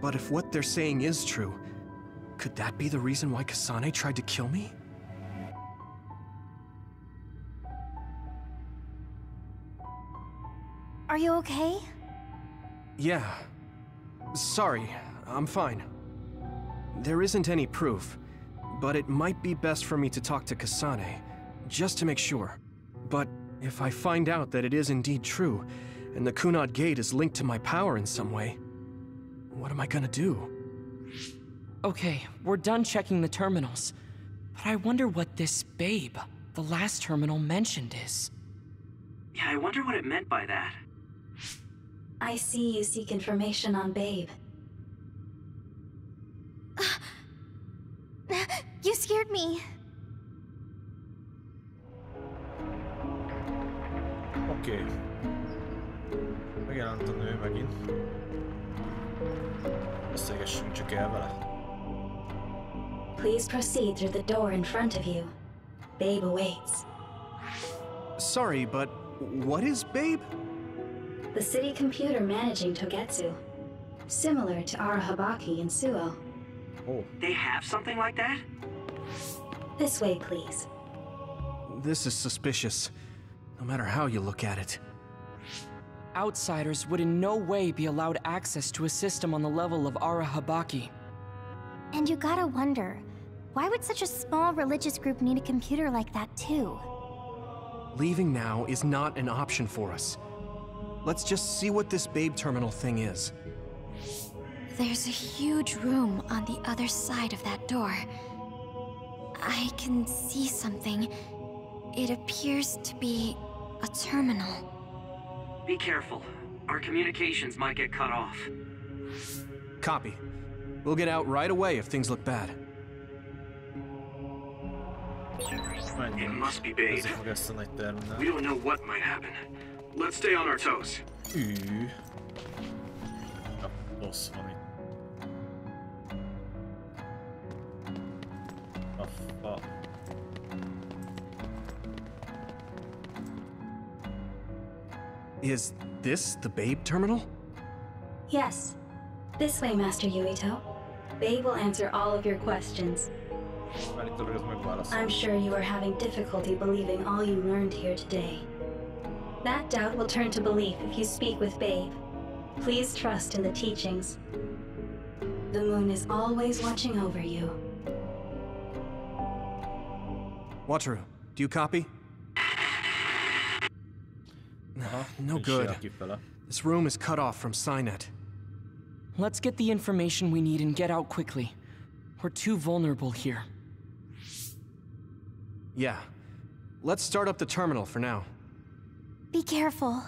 But if what they're saying is true, could that be the reason why Kasane tried to kill me? Are you okay? Yeah. Sorry, I'm fine. There isn't any proof, but it might be best for me to talk to Kasane, just to make sure. But if I find out that it is indeed true, and the Kunad Gate is linked to my power in some way, what am I gonna do? Okay, we're done checking the terminals. But I wonder what this Babe, the last terminal mentioned, is. Yeah, I wonder what it meant by that. I see you seek information on Babe. You scared me. Oké. Megjelent a nő megint. Beszélgessünk csak el vele. Please proceed through the door in front of you. Babe awaits. Sorry, but what is Babe? The city computer managing Togetsu. Similar to Arahabaki and Suo. Oh. They have something like that? This way, please. This is suspicious, no matter how you look at it. Outsiders would in no way be allowed access to a system on the level of Arahabaki. And you gotta wonder, why would such a small religious group need a computer like that too? Leaving now is not an option for us. Let's just see what this Babe terminal thing is. There's a huge room on the other side of that door. I can see something. It appears to be a terminal. Be careful. Our communications might get cut off. Copy. We'll get out right away if things look bad. It must be Babe. We don't know what might happen. Let's stay on our toes. Rossz van itt. A fa. Is this the Babe terminal? Yes. This way, Master Yuito. Babe will answer all of your questions. I'm sure you are having difficulty believing all you learned here today. That doubt will turn to belief if you speak with Babe. Please trust in the teachings. The moon is always watching over you. Wataru, do you copy? No good. This room is cut off from Cynet. Let's get the information we need and get out quickly. We're too vulnerable here. Yeah. Let's start up the terminal for now. Be careful.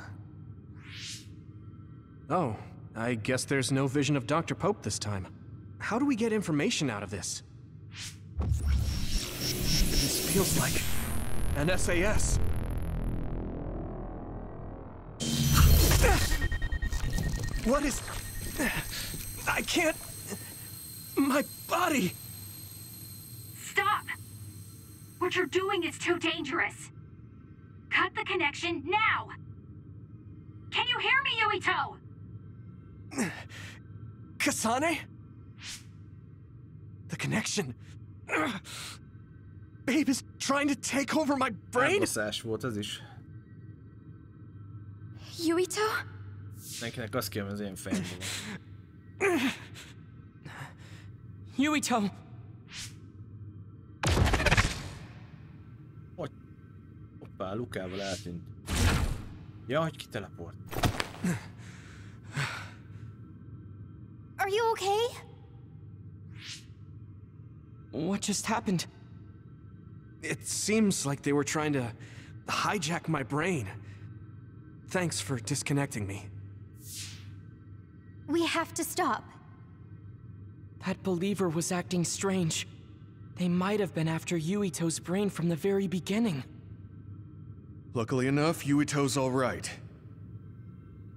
Oh, I guess there's no vision of Dr. Pope this time. How do we get information out of this? This feels like an SAS. What is... I can't... My body... Stop! What you're doing is too dangerous. Cut the connection now! Can you hear me, Yuito? Kasane? The connection... Babe is trying to take over my brain? Yuito? Nekinek azt kérem az én fejemből. Yuito! Hoppá, Lukával eltűnt. Ja, hogy kiteleport. Are you okay? What just happened? It seems like they were trying to hijack my brain. Thanks for disconnecting me. We have to stop. That believer was acting strange. They might have been after Yuito's brain from the very beginning. Luckily enough, Yuito's all right.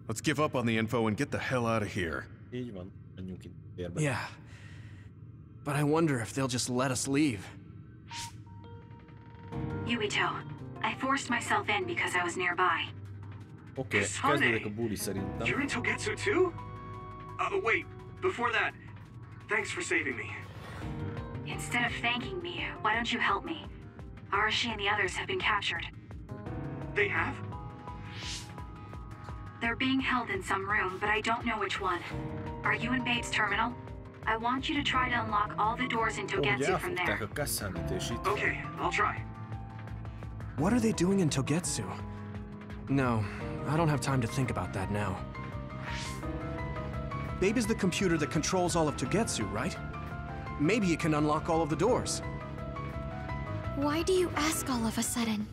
Let's give up on the info and get the hell out of here. Így van, menjünk itt vérbeli. Yeah. But I wonder if they'll just let us leave. Yuito, I forced myself in because I was nearby. Okay, kezdődik a buli szerintem. You're in Togetsu too? Wait, before that, thanks for saving me. Instead of thanking me, why don't you help me? Arashi and the others have been captured. They have? They're being held in some room, but I don't know which one. Are you in Babe's terminal? I want you to try to unlock all the doors in Togetsu from there. Okay, I'll try. What are they doing in Togetsu? No, I don't have time to think about that now. Babe is the computer that controls all of Togetsu, right? Maybe it can unlock all of the doors. Why do you ask all of a sudden?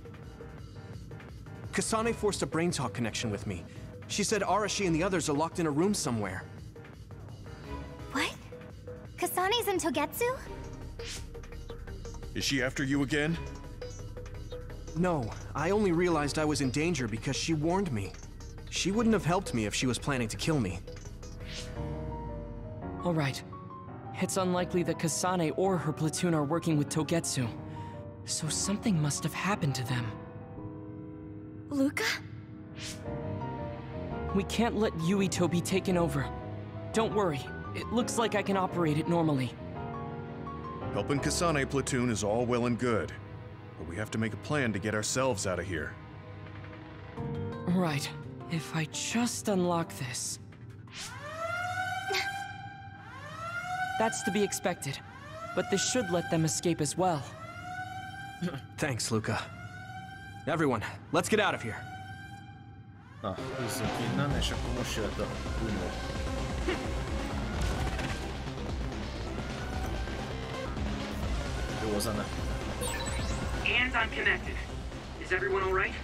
Kasane forced a brain talk connection with me. She said Arashi and the others are locked in a room somewhere. What? Kasane's in Togetsu? Is she after you again? No, I only realized I was in danger because she warned me. She wouldn't have helped me if she was planning to kill me. All right. It's unlikely that Kasane or her platoon are working with Togetsu. So something must have happened to them. Luca? We can't let Yuito be taken over. Don't worry. It looks like I can operate it normally. Helping Kasane platoon is all well and good, but we have to make a plan to get ourselves out of here. Right. If I just unlock this... That's to be expected, but this should let them escape as well. Thanks, Luca. Everyone, let's get out of here. Na, húzzunk innen, és akkor most jöhet a Uno. Jó a zene. And I'm connected. Is everyone all right?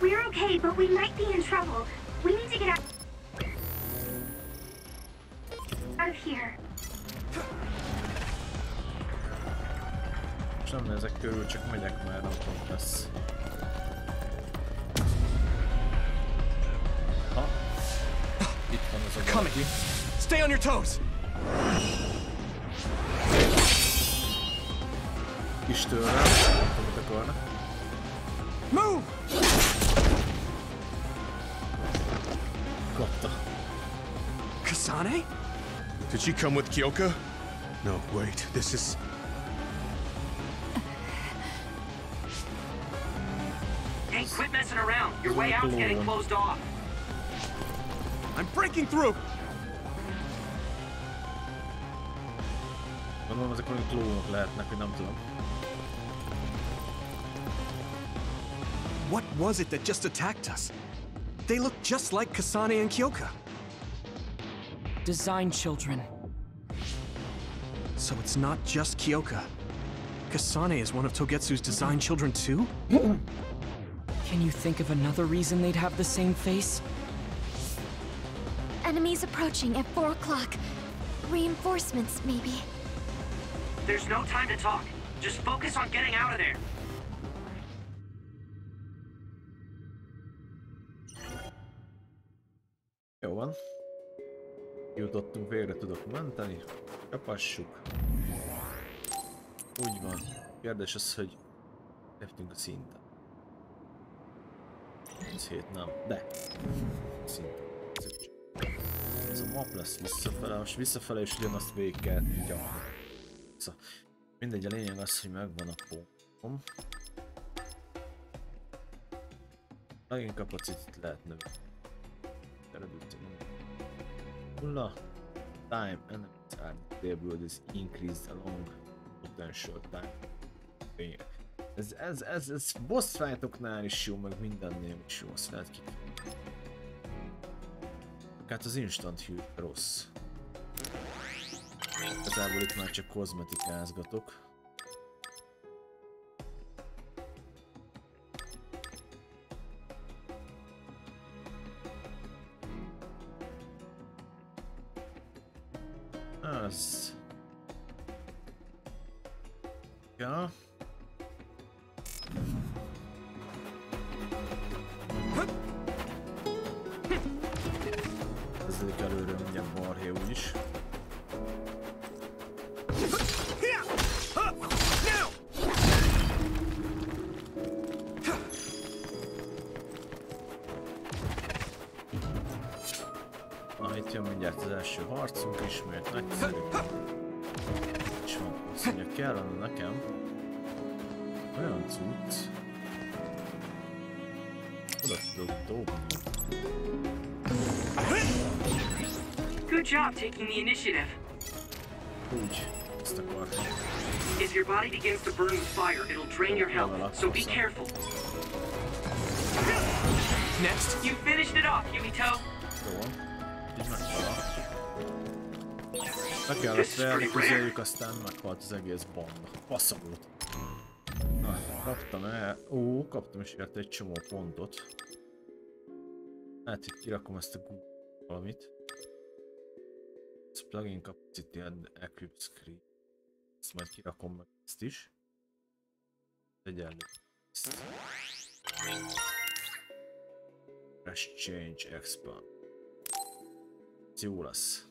We're okay, but we might be in trouble. We need to get out of here. És nem nézek körül, csak megyek, mert nem pont lesz. Ha? Itt van az a valaki. Stay on your toes! Kis tőle, nem tudom, mit akarnak. Move! Kasane? Did she come with Kyoka? No, wait, this is... Hey, quit messing around. Your way out's getting closed off. I'm breaking through! Gondolom, ezek olyan klónok lehetnek, hogy nem tudom. What was it that just attacked us? They look just like Kasane and Kyoka. Design children. So it's not just Kyoka. Kasane is one of Togetsu's design children too? Can you think of another reason they'd have the same face? Enemies approaching at 4 o'clock. Reinforcements, maybe. There's no time to talk. Just focus on getting out of there. Jó van. Jutottunk, végre tudok menteni. Kapassuk. Úgy van. Kérdés az, hogy leftünk a szinten. 7 nem, de szinten. Ez a map lesz visszafele, most visszafele is ugyanazt végig kell gyakran. Szóval mindegy, a lényeg az, hogy megvan a pontom. Megint kapacitát lehet növelni. Nulla. Time enemies are disabled is increased along potential time. Ez boss fightoknál is jó, meg mindennél is jó, azt lehet ki. Hát az instant heal rossz. Igazából itt már csak kozmetikázgatok. Az... Ja. Kezdődik előre mindjárt balhé úgyis. Na, itt jön mindjárt az első harcunk ismét, nagyszerű. És van, azt mondja, kellene nekem olyan cucc. Oda tudok dobni. Good job taking the initiative. Úgy, ezt akartam. If your body begins to burn with fire, it'll drain your health, so be careful. Next. You finished it off, Yuito. Jó van. Így meghalak. Be kellett verni közeljük, aztán meghalt az egész banda. Passza volt. Na, kaptam el. Ó, kaptam is érte egy csomó pontot. Hát itt kirakom ezt a valamit. Ez plugin capacity and equip screen. Ezt majd kirakom meg ezt is. Egyenlő. Fresh change expand. Ez jó lesz.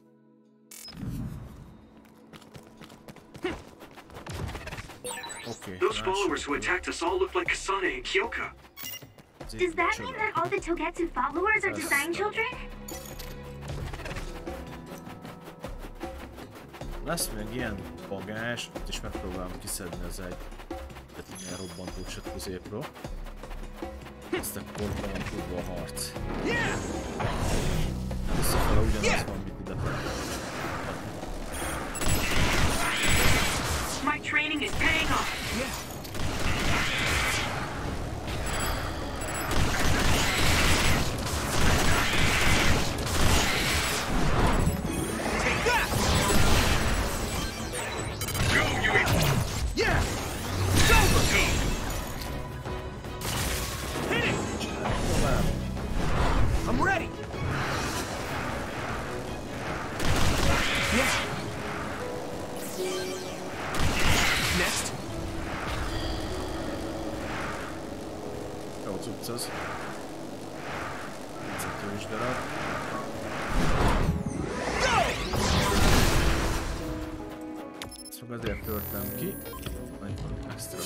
Okay, those followers who attacked us all look like Kasane and Kyoka. Does that mean that all the Togetsu followers are design children? Lesz még ilyen bagás, ott is megpróbálom kiszedni az egy ilyen robbantósat középről. Ezt akkor van tudva a harc. Visszafele ugyanaz van, mint ide. My training is paying off. Azért törtem ki, majd van extra.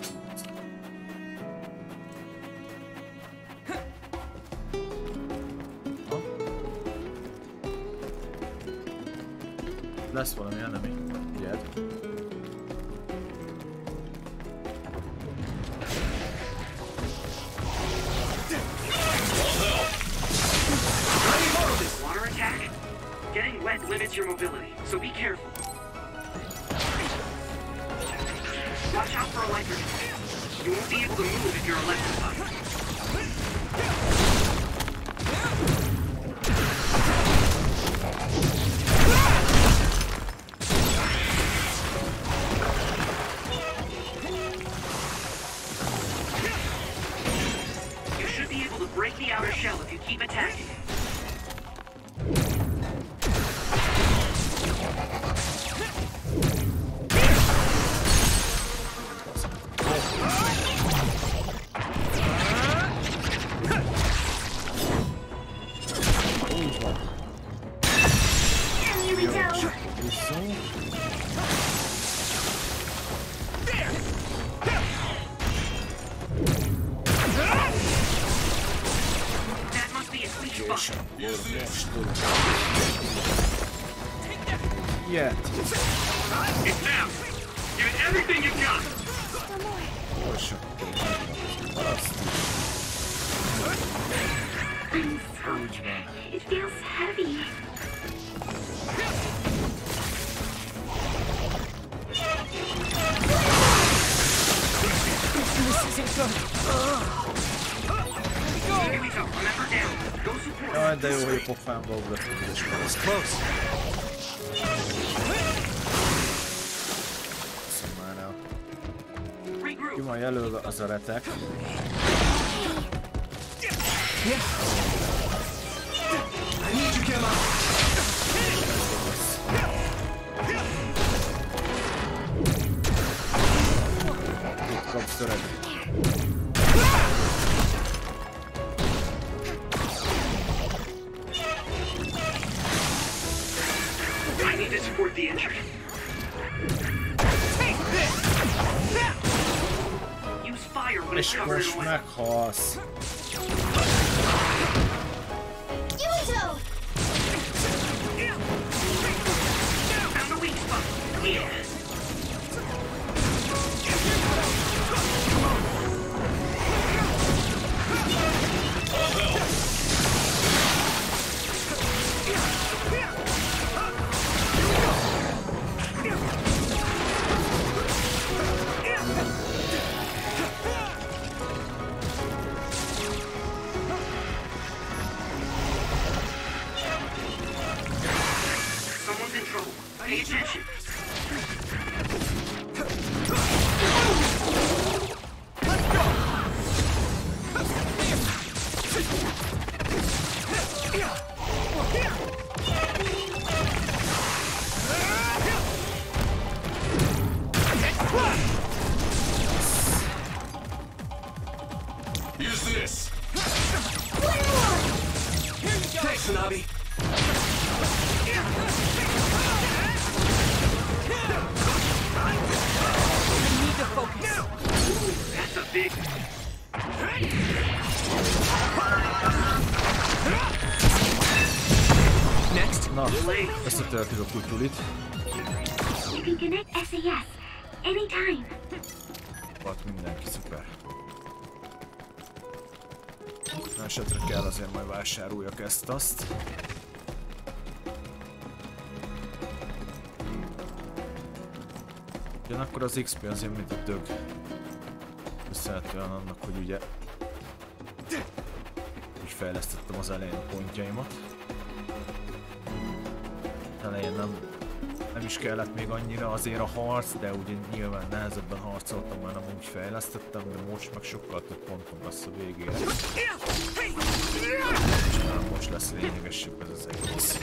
Lesz valami enemi. Figyeld. Water attack? Getting wet limits your mobility, so be careful. Watch out for electric. You won't be able to move if you're electrified. You should be able to break the outer shell if you keep attacking. Yeah. It's now. Give it everything you've got. I'm sorry. It feels heavy. This isn't good. Yuito, remember down. Go support. Jaj, de jó, hogy pofámba ugrottam. It's close. Ki van jelölve az a retek. Itt kapsz öreg. I need to support the injured. Use fire when it's covered in oil. Meghalsz. Yuito! Found the weak spot. Yeah. Someone's in trouble. Pay attention. Use this. Thanks, Tsunabi. Need to focus. That's a big. Next. Na, összetörtük a kutulit. You can connect SAS anytime. Volt mindenki, szuper. Na, esetre kell, azért majd vásároljak ezt-azt. Ugyanakkor az XP azért mint a dög. Köszönhetően annak, hogy ugye úgy fejlesztettem az elején a pontjaimat. Elején nem is kellett még annyira azért a harc, de ugye nyilván nehezebben harcoltam, már nem úgy fejlesztettem, de most meg sokkal több pontom lesz a végére. És most lesz lényegesebb ez az egész.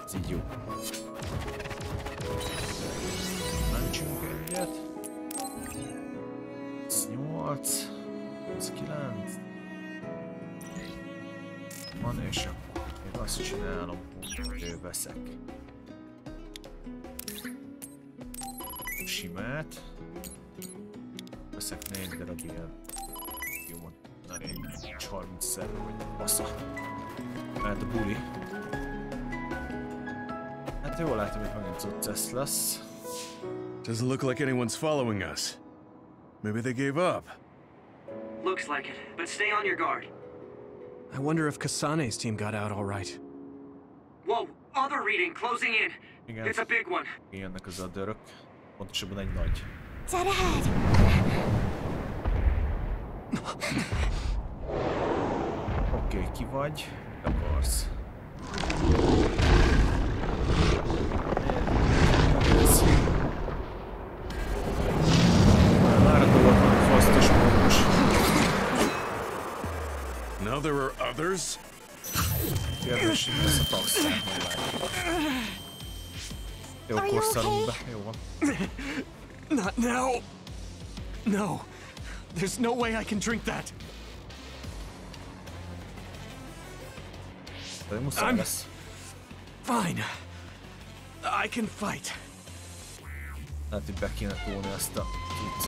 Ez így jó. Mentsünk egyet. Ez 8. Ez 9. Van és akkor még azt csinálom, hogy veszek simát. Veszek 4 darab ilyen. Jó, na 30-szer vagy basza. Mert a buli. Hát jól látom, hogy megint success lesz. Doesn't look like anyone's following us. Maybe they gave up. Looks like it, but stay on your guard. I wonder if Kasane's team got out all right. Whoa, other reading closing in. Igen. It's a big one. Jönnek az adőrök. Pontosabban egy nagy. Dead ahead. Oké, ki vagy? Akarsz. Now there are others? Kérdésünk lesz a tagszámmal látjuk. Jó, akkor szarunk be. Jó van. Not now. No. There's no way I can drink that. De muszáj lesz. Fine. I can fight. Lehet, hogy be kéne tolni ezt a két